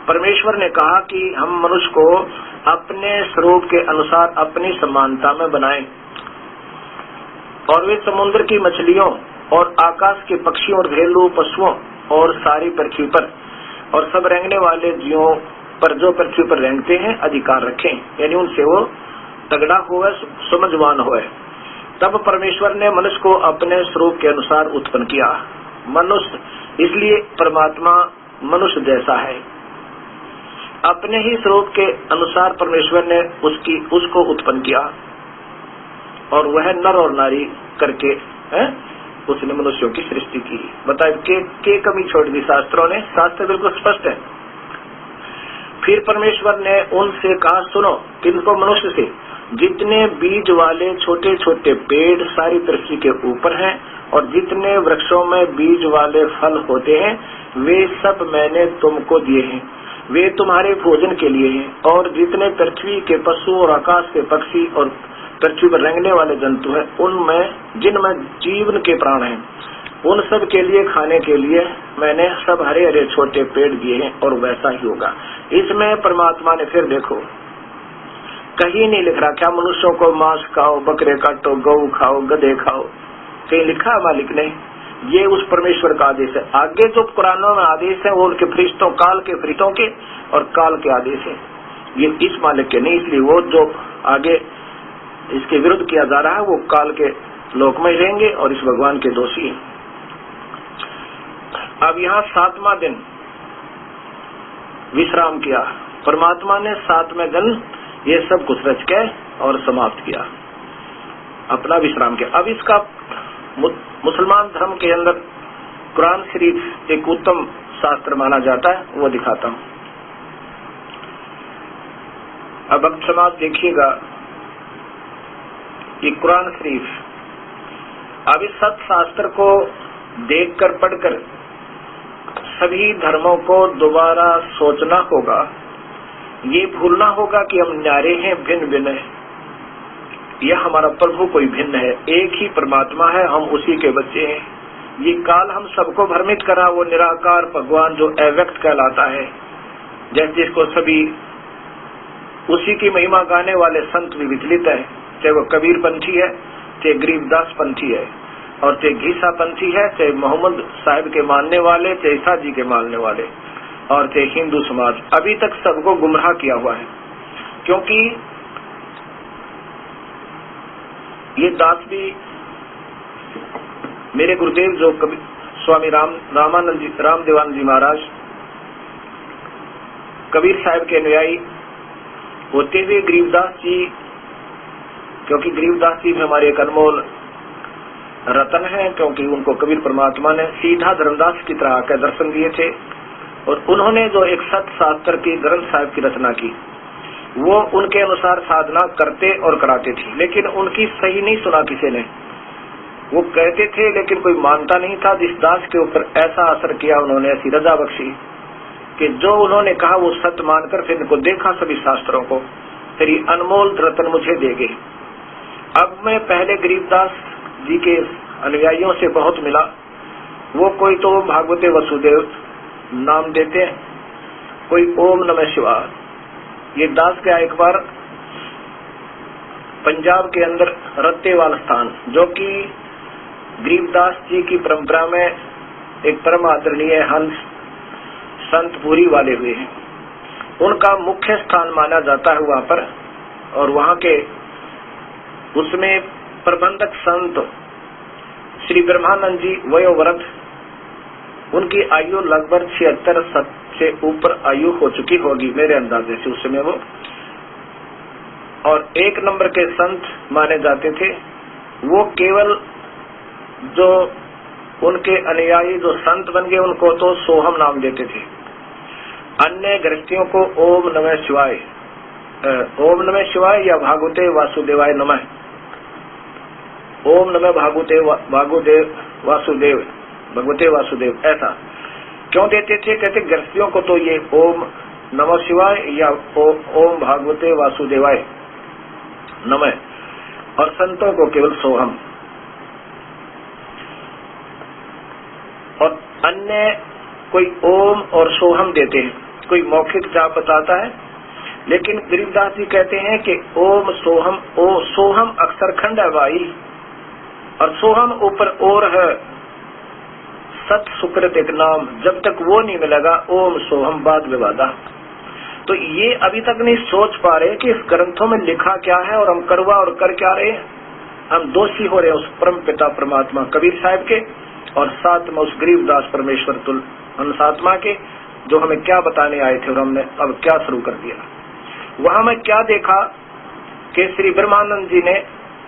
परमेश्वर ने कहा कि हम मनुष्य को अपने स्वरूप के अनुसार अपनी समानता में बनाएं, और वे समुद्र की मछलियों और आकाश के पक्षियों और घरेलू पशुओं और सारी पृथ्वी पर और सब रेंगने वाले जीवों पर जो पृथ्वी पर रेंगते हैं अधिकार रखें, यानी उनसे वो तगड़ा हुआ समझवान हुआ। तब परमेश्वर ने मनुष्य को अपने स्वरूप के अनुसार उत्पन्न किया। मनुष्य, इसलिए परमात्मा मनुष्य जैसा है। अपने ही स्वरूप के अनुसार परमेश्वर ने उसको उत्पन्न किया, और वह नर और नारी करके उसने मनुष्यों की सृष्टि की। बताइए के कमी छोड़ दी शास्त्रों ने? शास्त्र बिल्कुल स्पष्ट है। फिर परमेश्वर ने उनसे कहा, सुनो, किनको? मनुष्य से, जितने बीज वाले छोटे छोटे पेड़ सारी पृथ्वी के ऊपर हैं और जितने वृक्षों में बीज वाले फल होते हैं, वे सब मैंने तुमको दिए हैं, वे तुम्हारे भोजन के लिए हैं। और जितने पृथ्वी के पशु और आकाश के पक्षी और पृथ्वी पर रेंगने वाले जंतु हैं, उनमें जिनमें जीवन के प्राण हैं, उन सब के लिए खाने के लिए मैंने सब हरे हरे छोटे पेड़ दिए हैं। और वैसा ही होगा। इसमें परमात्मा ने फिर देखो कहीं नहीं लिख रहा क्या मनुष्यों को मांस खाओ, बकरे काटो, गऊ खाओ, गधे खाओ, कहीं लिखा मालिक ने? ये उस परमेश्वर का आदेश है। आगे जो कुरानों में आदेश है वो उनके फरिश्तों, काल के फरिश्तों के और काल के आदेश है, ये इस मालिक के नहीं। इसलिए वो जो आगे इसके विरुद्ध किया जा रहा है वो काल के लोक में रहेंगे और इस भगवान के दोषी हैं। अब यहाँ 7वां दिन विश्राम किया। परमात्मा ने 7वें दिन ये सब कुछ रच के और समाप्त किया, अपना विश्राम किया। अब इसका मुसलमान धर्म के अंदर कुरान शरीफ एक उत्तम शास्त्र माना जाता है, वो दिखाता हूं। अब भक्त समाज देखिएगा, ये कुरान शरीफ, अब इस सत शास्त्र को देखकर पढ़कर सभी धर्मों को दोबारा सोचना होगा। ये भूलना होगा कि हम न्यारे हैं, भिन्न भिन्न है। यह हमारा प्रभु कोई भिन्न है, एक ही परमात्मा है, हम उसी के बच्चे हैं। ये काल हम सबको भ्रमित करा, वो निराकार भगवान जो अव्यक्त कहलाता है, जैसे जिसको सभी उसी की महिमा गाने वाले संत भी विचलित है, चाहे वो कबीर पंथी है, चाहे गरीबदास पंथी है, और चाहे घीसा पंथी है, चाहे मोहम्मद साहिब के मानने वाले, चाहे ईसा जी के मानने वाले, और चाहे हिंदू समाज, अभी तक सबको गुमराह किया हुआ है। क्योंकि ये दास भी मेरे गुरुदेव जो स्वामी रामदेवानंद जी महाराज कबीर साहब के अनुयायी होते हुए गरीबदास जी, क्योंकि गरीबदास जी भी हमारे एक अनमोल रतन है, क्योंकि उनको कबीर परमात्मा ने सीधा धर्मदास की तरह आकर दर्शन दिए थे, और उन्होंने जो एक सत शास्त्र की ग्रंथ साहिब की रचना की, वो उनके अनुसार साधना करते और कराते थे, लेकिन उनकी सही नहीं सुना किसी ने। वो कहते थे लेकिन कोई मानता नहीं था। जिस दास के ऊपर ऐसा असर किया उन्होंने, ऐसी रजा बख्शी कि जो उन्होंने कहा वो सत्य मानकर फिर इनको देखा सभी शास्त्रों को, फिर ये अनमोल रतन मुझे देंगे। अब मैं पहले गरीबदास जी के अनुयायियों से बहुत मिला, वो कोई तो भागवते वासुदेव नाम देते हैं, कोई ओम नमः शिवाय। ये दास क्या एक बार पंजाब के अंदर रत्तेवाल स्थान, जो कि गरीबदास जी की परंपरा में एक परम आदरणीय हंस संत पूरी वाले हुए हैं, उनका मुख्य स्थान माना जाता है वहां पर। और वहां के उसमें प्रबंधक संत श्री ब्रह्मानंद जी वयोवृद्ध, उनकी आयु लगभग 76 से ऊपर आयु हो चुकी होगी मेरे अंदाजे से उस समय वो, और एक नंबर के संत माने जाते थे। वो केवल जो उनके अनुयायी जो संत बन गए उनको तो सोहम नाम देते थे, अन्य गृहस्थियों को ओम नमः शिवाय, ओम नमः शिवाय या भागवते वासुदेवाय नमः, ओम नमः भागवते वासुदेव, भगवते वासुदेव, ऐसा क्यों देते थे? कहते गृहस्थियों को तो ये ओम नमः शिवाय या ओम भागवते वासुदेवाय नमः, और संतों को केवल सोहम। और अन्य कोई ओम और सोहम देते हैं, कोई मौखिक जाप बताता है, लेकिन गरीबदास जी कहते हैं कि ओम सोहम, ओ सोहम अक्षर खंड है भाई, और सोहम ऊपर और है सत सुकृत एक नाम, जब तक वो नहीं मिलेगा ओम सोहम बाद विवादा। तो ये अभी तक नहीं सोच पा रहे कि इस ग्रंथों में लिखा क्या है और हम करवा और कर क्या रहे हैं। हम दोषी हो रहे हैं उस परम पिता परमात्मा कबीर साहब के, और साथ में उस गरीबदास परमेश्वर तुल अंशात्मा के, जो हमें क्या बताने आए थे और हमने अब क्या शुरू कर दिया। वहां मैं क्या देखा कि श्री ब्रह्मानंद जी ने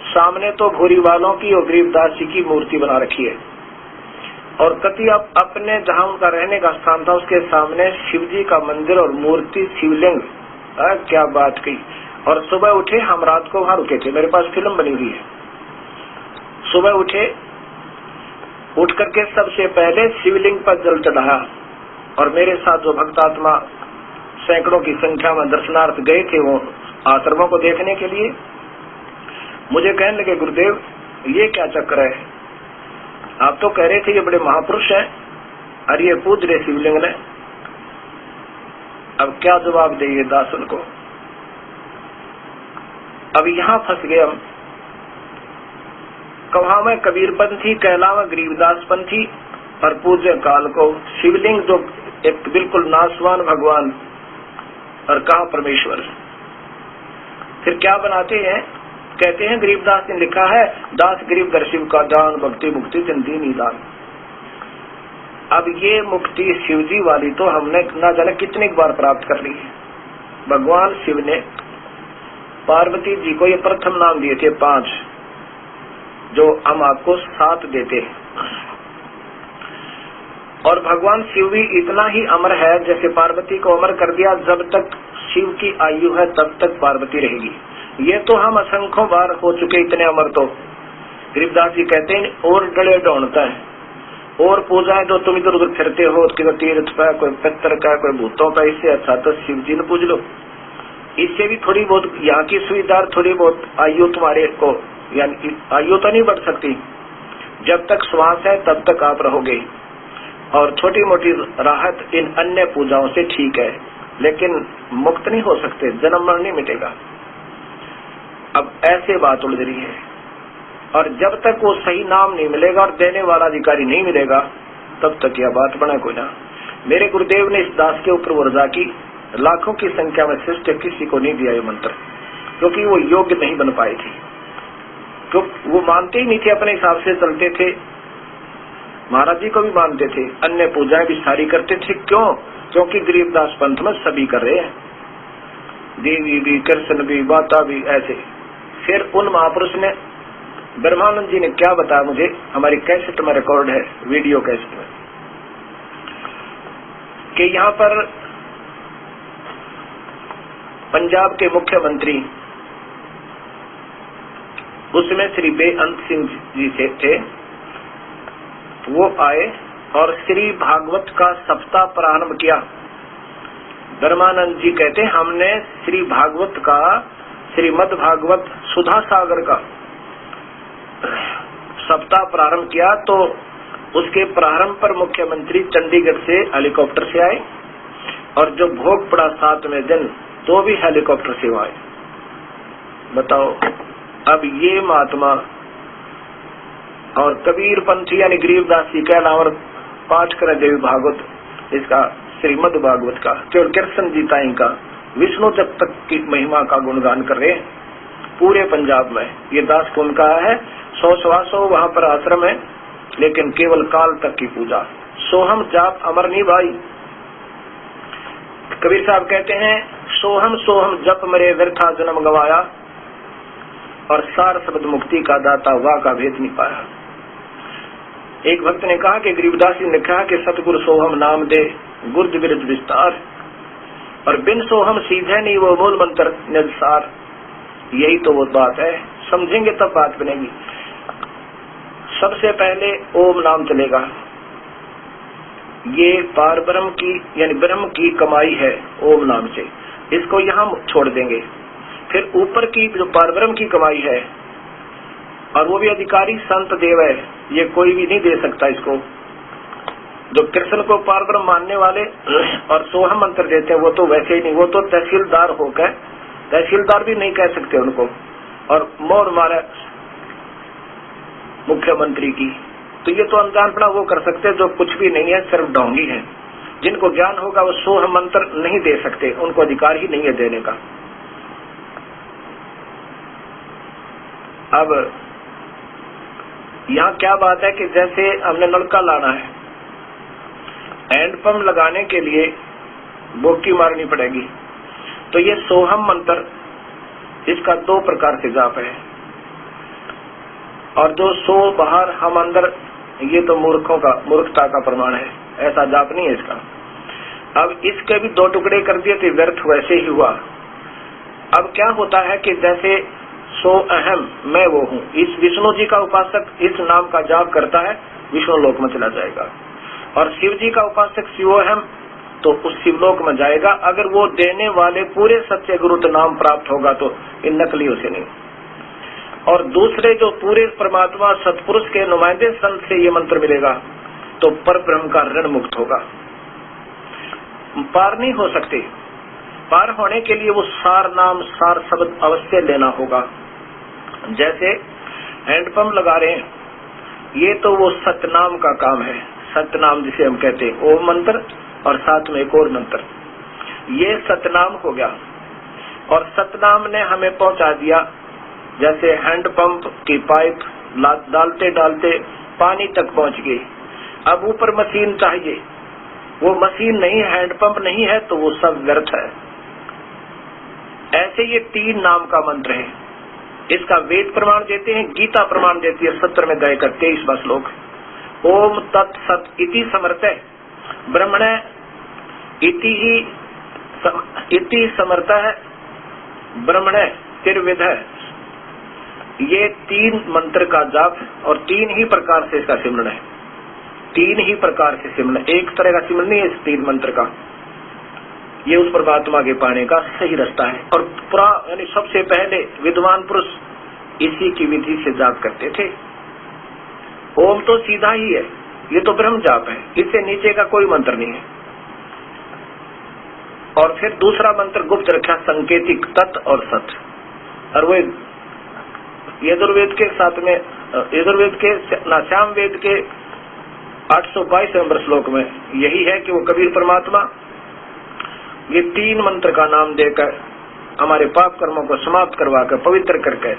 सामने तो भूरी वालों की और गरीबदास जी की मूर्ति बना रखी है, और कति अपने जहां उनका रहने का स्थान था उसके सामने शिव जी का मंदिर और मूर्ति शिवलिंग। क्या बात की। और सुबह उठे, हम रात को वहां रुके थे, मेरे पास फिल्म बनी हुई है। सुबह उठे, उठ करके सबसे पहले शिवलिंग पर जल चढ़ाया, और मेरे साथ जो भक्तात्मा सैकड़ों की संख्या में दर्शनार्थ गए थे वो आश्रमों को देखने के लिए, मुझे कहने लगे गुरुदेव ये क्या चक्कर है, आप तो कह रहे थे ये बड़े महापुरुष हैं, और ये पूज रहे शिवलिंग ने, अब क्या जवाब दे ये दास उनको। अब यहाँ फंस गए हम, कहा मैं कबीरपंथी, कहला मैं गरीबदास पंथी, और पूज्य काल को शिवलिंग जो एक बिल्कुल नासवान भगवान, और कहा परमेश्वर। फिर क्या बनाते हैं, कहते हैं गरीबदास ने लिखा है, दास गरीब दर शिव का दान, भक्ति मुक्ति जन दीन दान। अब ये मुक्ति शिवजी वाली तो हमने ना जाने कितनी बार प्राप्त कर ली है। भगवान शिव ने पार्वती जी को ये प्रथम नाम दिए थे 5, जो हम आपको 7 देते हैं। और भगवान शिव भी इतना ही अमर है, जैसे पार्वती को अमर कर दिया, जब तक शिव की आयु है तब तक पार्वती रहेगी। ये तो हम असंख्यों बार हो चुके इतने अमर। तो गरीबदास जी कहते हैं और डले ढूंढता है और पूजाएं जो तुम इधर उधर फिरते हो, किसी तीर्थ का, कोई पितर का, कोई भूतों का, इससे अच्छा तो शिव जी ने पूज लो। इससे भी थोड़ी बहुत यहाँ की सुविधा, थोड़ी बहुत आयु तुम्हारे को, यानी आयु तो नहीं बढ़ सकती, जब तक श्वास है तब तक आप रहोगे। और छोटी मोटी राहत इन अन्य पूजाओं से ठीक है, लेकिन मुक्त नहीं हो सकते, जन्म मरण नहीं मिटेगा। अब ऐसे बात उलझ रही है, और जब तक वो सही नाम नहीं मिलेगा और देने वाला अधिकारी नहीं मिलेगा, तब तक यह बात बना कोई ना। मेरे गुरुदेव ने इस दास के ऊपर वर्जा की, लाखों की संख्या में श्रेष्ठ किसी को नहीं दिया ये मंत्र, क्योंकि वो योग्य नहीं बन पाए थे। तो वो मानते ही नहीं थे, अपने हिसाब से चलते थे। महाराज जी को भी मानते थे, अन्य पूजाएं भी सारी करते थे। क्यों? क्योंकि गरीबदास पंथ में सभी कर रहे हैं, देवी भी, कृष्ण भी, माता भी, ऐसे। फिर उन महापुरुष ने, ब्रह्मानंद जी ने क्या बताया मुझे, हमारी कैसेट में रिकॉर्ड है, वीडियो कैसेट में, कि यहाँ पर पंजाब के मुख्यमंत्री, उसमें श्री बेअंत सिंह जी से थे, वो आए और श्री भागवत का सप्ताह प्रारंभ किया। ब्रह्मानंद जी कहते हमने श्री भागवत का, श्रीमद् भागवत सुधा सागर का सप्ताह प्रारंभ किया। तो उसके प्रारंभ पर मुख्यमंत्री चंडीगढ़ से हेलीकॉप्टर से आए, और जो भोग पड़ा 7वें दिन तो भी हेलीकॉप्टर से आए। बताओ, अब ये महात्मा और कबीर पंथी यानी गरीबदास जी का नाम पाठ करें देवी भागवत, इसका श्रीमद् भागवत का, केवल कृष्ण जी ताई का, विष्णु जब तक की महिमा का गुणगान कर रहे हैं पूरे पंजाब में। ये दास कौन कहा है, 100 वहां पर आश्रम है, लेकिन केवल काल तक की पूजा, सोहम जाप अमर नहीं भाई। कबीर साहब कहते हैं सोहम सोहम जप मरे व्यर्था जन्म गवाया, और सार शब्द मुक्ति का दाता वाह का भेद नहीं पाया। एक भक्त ने कहा कि गरीबदास जी ने कहा कि सतगुरु सोहम नाम दे गुर्ज बिरज विस्तार, और बिन सोहम सीधे नहीं वो मूल मंत्र निसार। यही तो वो बात है, समझेंगे तब बात बनेगी। सबसे पहले ओम नाम चलेगा, ये पार ब्रह्म की यानी ब्रह्म की कमाई है ओम नाम से, इसको यहाँ छोड़ देंगे। फिर ऊपर की जो पार ब्रह्म की कमाई है, और वो भी अधिकारी संत देव है, ये कोई भी नहीं दे सकता इसको। जो कृष्ण को पार ब्रह्म मानने वाले और सोहम मंत्र देते हैं, वो तो वैसे ही नहीं, वो तो तहसीलदार होकर, तहसीलदार भी नहीं कह सकते उनको, और मोर मारा मुख्यमंत्री की। तो ये तो अनजानपना वो कर सकते जो कुछ भी नहीं है, सिर्फ ढोंगी है। जिनको ज्ञान होगा वो सोहम मंत्र नहीं दे सकते, उनको अधिकार ही नहीं है देने का। अब यहाँ क्या बात है कि जैसे हमने नलका लाना है, हैंडपंप लगाने के लिए बोकी मारनी पड़ेगी, तो ये सोहम मंत्र, इसका 2 प्रकार से जाप है, और जो सो बाहर हम अंदर, ये तो मूर्खता का प्रमाण है, ऐसा जाप नहीं है इसका। अब इसके भी 2 टुकड़े कर दिए थे, व्यर्थ वैसे ही हुआ। अब क्या होता है कि जैसे सो अहम मैं वो हूँ, इस विष्णु जी का उपासक इस नाम का जाप करता है, विष्णु लोक में चला जाएगा, और शिव जी का उपासक शिवोहम तो उस शिवलोक में जाएगा, अगर वो देने वाले पूरे सच्चे गुरु तो नाम प्राप्त होगा, तो इन नकलियों से नहीं। और दूसरे जो पूरे परमात्मा सतपुरुष के नुमाइंदे संत से ये मंत्र मिलेगा, तो पर ब्रह्म का ऋण मुक्त होगा। पार नहीं हो सकते, पार होने के लिए वो सार नाम, सार शब्द अवश्य लेना होगा। जैसे हैंडपंप लगा रहे हैं, ये तो वो सतनाम का काम है, सतनाम जिसे हम कहते हैं, ओम मंत्र और साथ में एक और मंत्र, ये सतनाम हो गया। और सतनाम ने हमें पहुंचा दिया, जैसे हैंडपंप की पाइप डालते डालते पानी तक पहुंच गई। अब ऊपर मशीन चाहिए, वो मशीन नहीं, हैंडपंप नहीं है तो वो सब व्यर्थ है। ऐसे ये 3 नाम का मंत्र है। इसका वेद प्रमाण देते हैं, गीता प्रमाण देती है 17 में गए का 23वां श्लोक। ओम तत्सत इति समर्थः ब्रह्मणे इति समर्थः ब्रह्मणे त्रिविधः। ये 3 मंत्र का जाप और 3 ही प्रकार से इसका सिमरन है। 3 ही प्रकार से सिमरन, एक तरह का सिमरन नहीं है इस 3 मंत्र का। ये उस परमात्मा के पाने का सही रास्ता है। और पूरा यानी सबसे पहले विद्वान पुरुष इसी की विधि से जाप करते थे। ओम तो सीधा ही है, ये तो ब्रह्म जाप है, इससे नीचे का कोई मंत्र नहीं है। और फिर दूसरा मंत्र गुप्त रखा, संकेतिक तत् और सत। और वो यजुर्वेद के साथ में, यजुर्वेद के श्याम वेद के 822 नंबर श्लोक में यही है कि वो कबीर परमात्मा ये 3 मंत्र का नाम देकर हमारे पाप कर्मों को समाप्त करवा कर पवित्र करके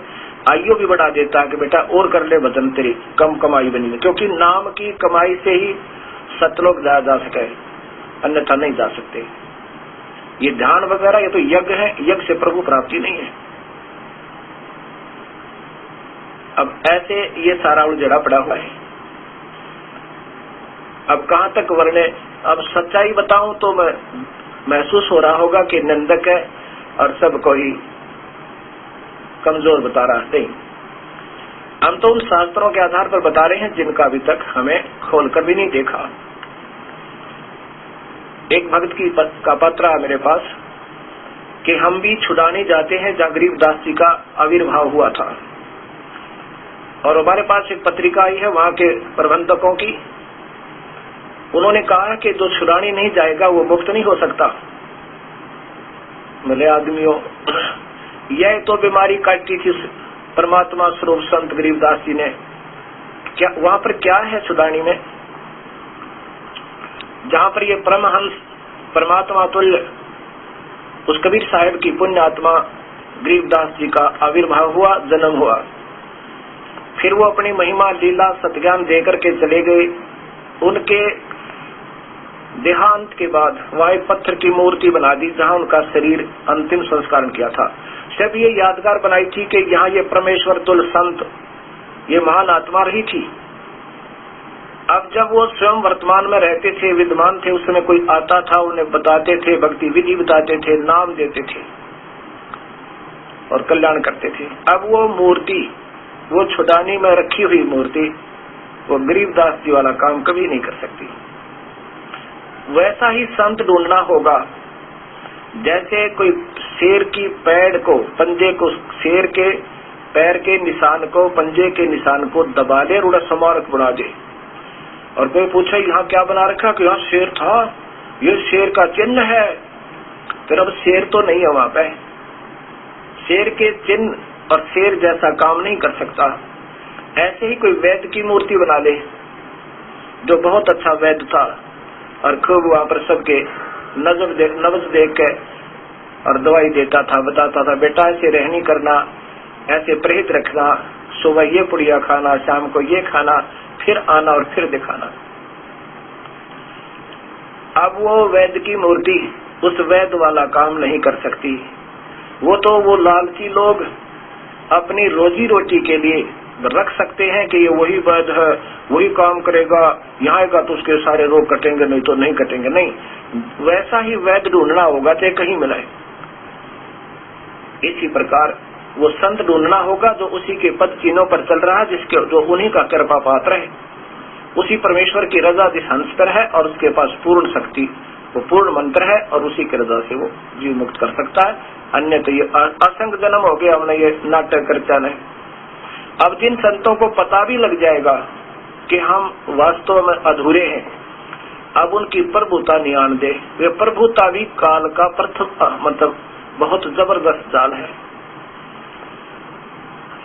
आयु भी बढ़ा देता है कि बेटा और कर ले भजन, तेरी कम कमाई बनी है। क्योंकि नाम की कमाई से ही सतलोक जाया जा सके, अन्यथा नहीं जा सकते। ये ध्यान वगैरह ये तो यज्ञ है, यज्ञ से प्रभु प्राप्ति नहीं है। अब ऐसे ये सारा उलझड़ा पड़ा हुआ है। अब कहाँ तक वर्णे, अब सच्चाई बताऊं तो मैं महसूस हो रहा होगा कि निंदक है और सबको ही कमजोर बता रहा है। हम तो उन शास्त्रों के आधार पर बता रहे हैं जिनका अभी तक हमें खोलकर भी नहीं देखा। एक भक्त का पत्र है मेरे पास कि हम भी छुड़ाने जाते हैं जहाँ गरीबदास जी का आविर्भाव हुआ था, और हमारे पास एक पत्रिका आई है वहां के प्रबंधकों की। उन्होंने कहा कि जो छुड़ाने नहीं जाएगा वो मुक्त नहीं हो सकता। मिले आदमियों, यह तो बीमारी काटी थी परमात्मा स्वरूप संत गरीबदास जी ने। क्या वहां पर क्या है छुड़ानी में, जहां पर ये परमहंस परमात्मा तुल्य उस कबीर साहिब की पुण्य आत्मा गरीबदास जी का आविर्भाव हुआ, जन्म हुआ। फिर वो अपनी महिमा लीला सत्ज्ञान देकर के चले गए। उनके देहांत के बाद वहां एक पत्थर की मूर्ति बना दी जहां उनका शरीर अंतिम संस्कार किया था। सिर्फ ये यादगार बनाई थी कि यहाँ ये परमेश्वर तुल्य संत, ये महान आत्मा रही थी। अब जब वो स्वयं वर्तमान में रहते थे, विद्वान थे, उस समय कोई आता था, उन्हें बताते थे, भक्ति विधि बताते थे, नाम देते थे और कल्याण करते थे। अब वो मूर्ति, वो छुटानी में रखी हुई मूर्ति, वो गरीबदास जी वाला काम कभी नहीं कर सकती। वैसा ही संत ढूंढना होगा जैसे कोई शेर की पैड़ को, पंजे को, शेर के पैर के निशान को, पंजे के निशान को दबा दे, रूढ़ स्मारक बना दे। और कोई पूछे यहाँ क्या बना रखा, कि यहाँ शेर था, ये शेर का चिन्ह है। फिर अब शेर तो नहीं है वहां पे, शेर के चिन्ह और शेर जैसा काम नहीं कर सकता। ऐसे ही कोई वैद्य की मूर्ति बना ले जो बहुत अच्छा वैद्य था और खूब वहां पर सबके नब्ज देख के और दवाई देता था, बताता था बेटा ऐसे रहनी करना, ऐसे परहेज रखना, सुबह ये पुड़िया खाना, शाम को ये खाना, फिर आना और फिर दिखाना। अब वो वैद्य की मूर्ति उस वैद्य वाला काम नहीं कर सकती। वो तो वो लालची लोग अपनी रोजी रोटी के लिए रख सकते हैं कि ये वही वैद्य है, वही काम करेगा, यहाँ आएगा तो उसके सारे रोग कटेंगे, नहीं तो नहीं कटेंगे। नहीं, वैसा ही वैद्य ढूंढना होगा चाहे कहीं मिले। इसी प्रकार वो संत ढूंढना होगा जो उसी के पद चिन्हों पर चल रहा है, जिसके जो उन्हीं का कृपा पात्र है, उसी परमेश्वर की रजा जिस हंस पर है और उसके पास पूर्ण शक्ति, वो पूर्ण मंत्र है और उसी की रजा से वो जीव मुक्त कर सकता है। अन्य तो ये असंख्य जन्म हो गया हमने ये नाटक करता नहीं। अब जिन संतों को पता भी लग जाएगा कि हम वास्तव में अधूरे हैं, अब उनकी प्रभुता नहीं आन दे। वे प्रभुता भी काल का प्रथम मतलब बहुत जबरदस्त जाल है,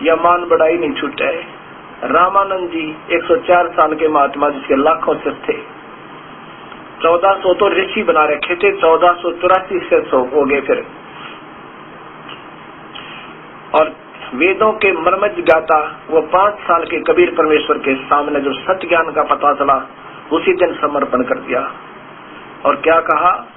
यह मान बढ़ाई नहीं छूटे। रामानंद जी 104 साल के महात्मा जिसके लाखों शिष्य थे, 1400 तो ऋषि बना रखे थे, 1484 शिष्य हो गए फिर। और वेदों के मर्मज्ञ ज्ञाता वो 5 साल के कबीर परमेश्वर के सामने जो सत्य ज्ञान का पता चला, उसी दिन समर्पण कर दिया। और क्या कहा,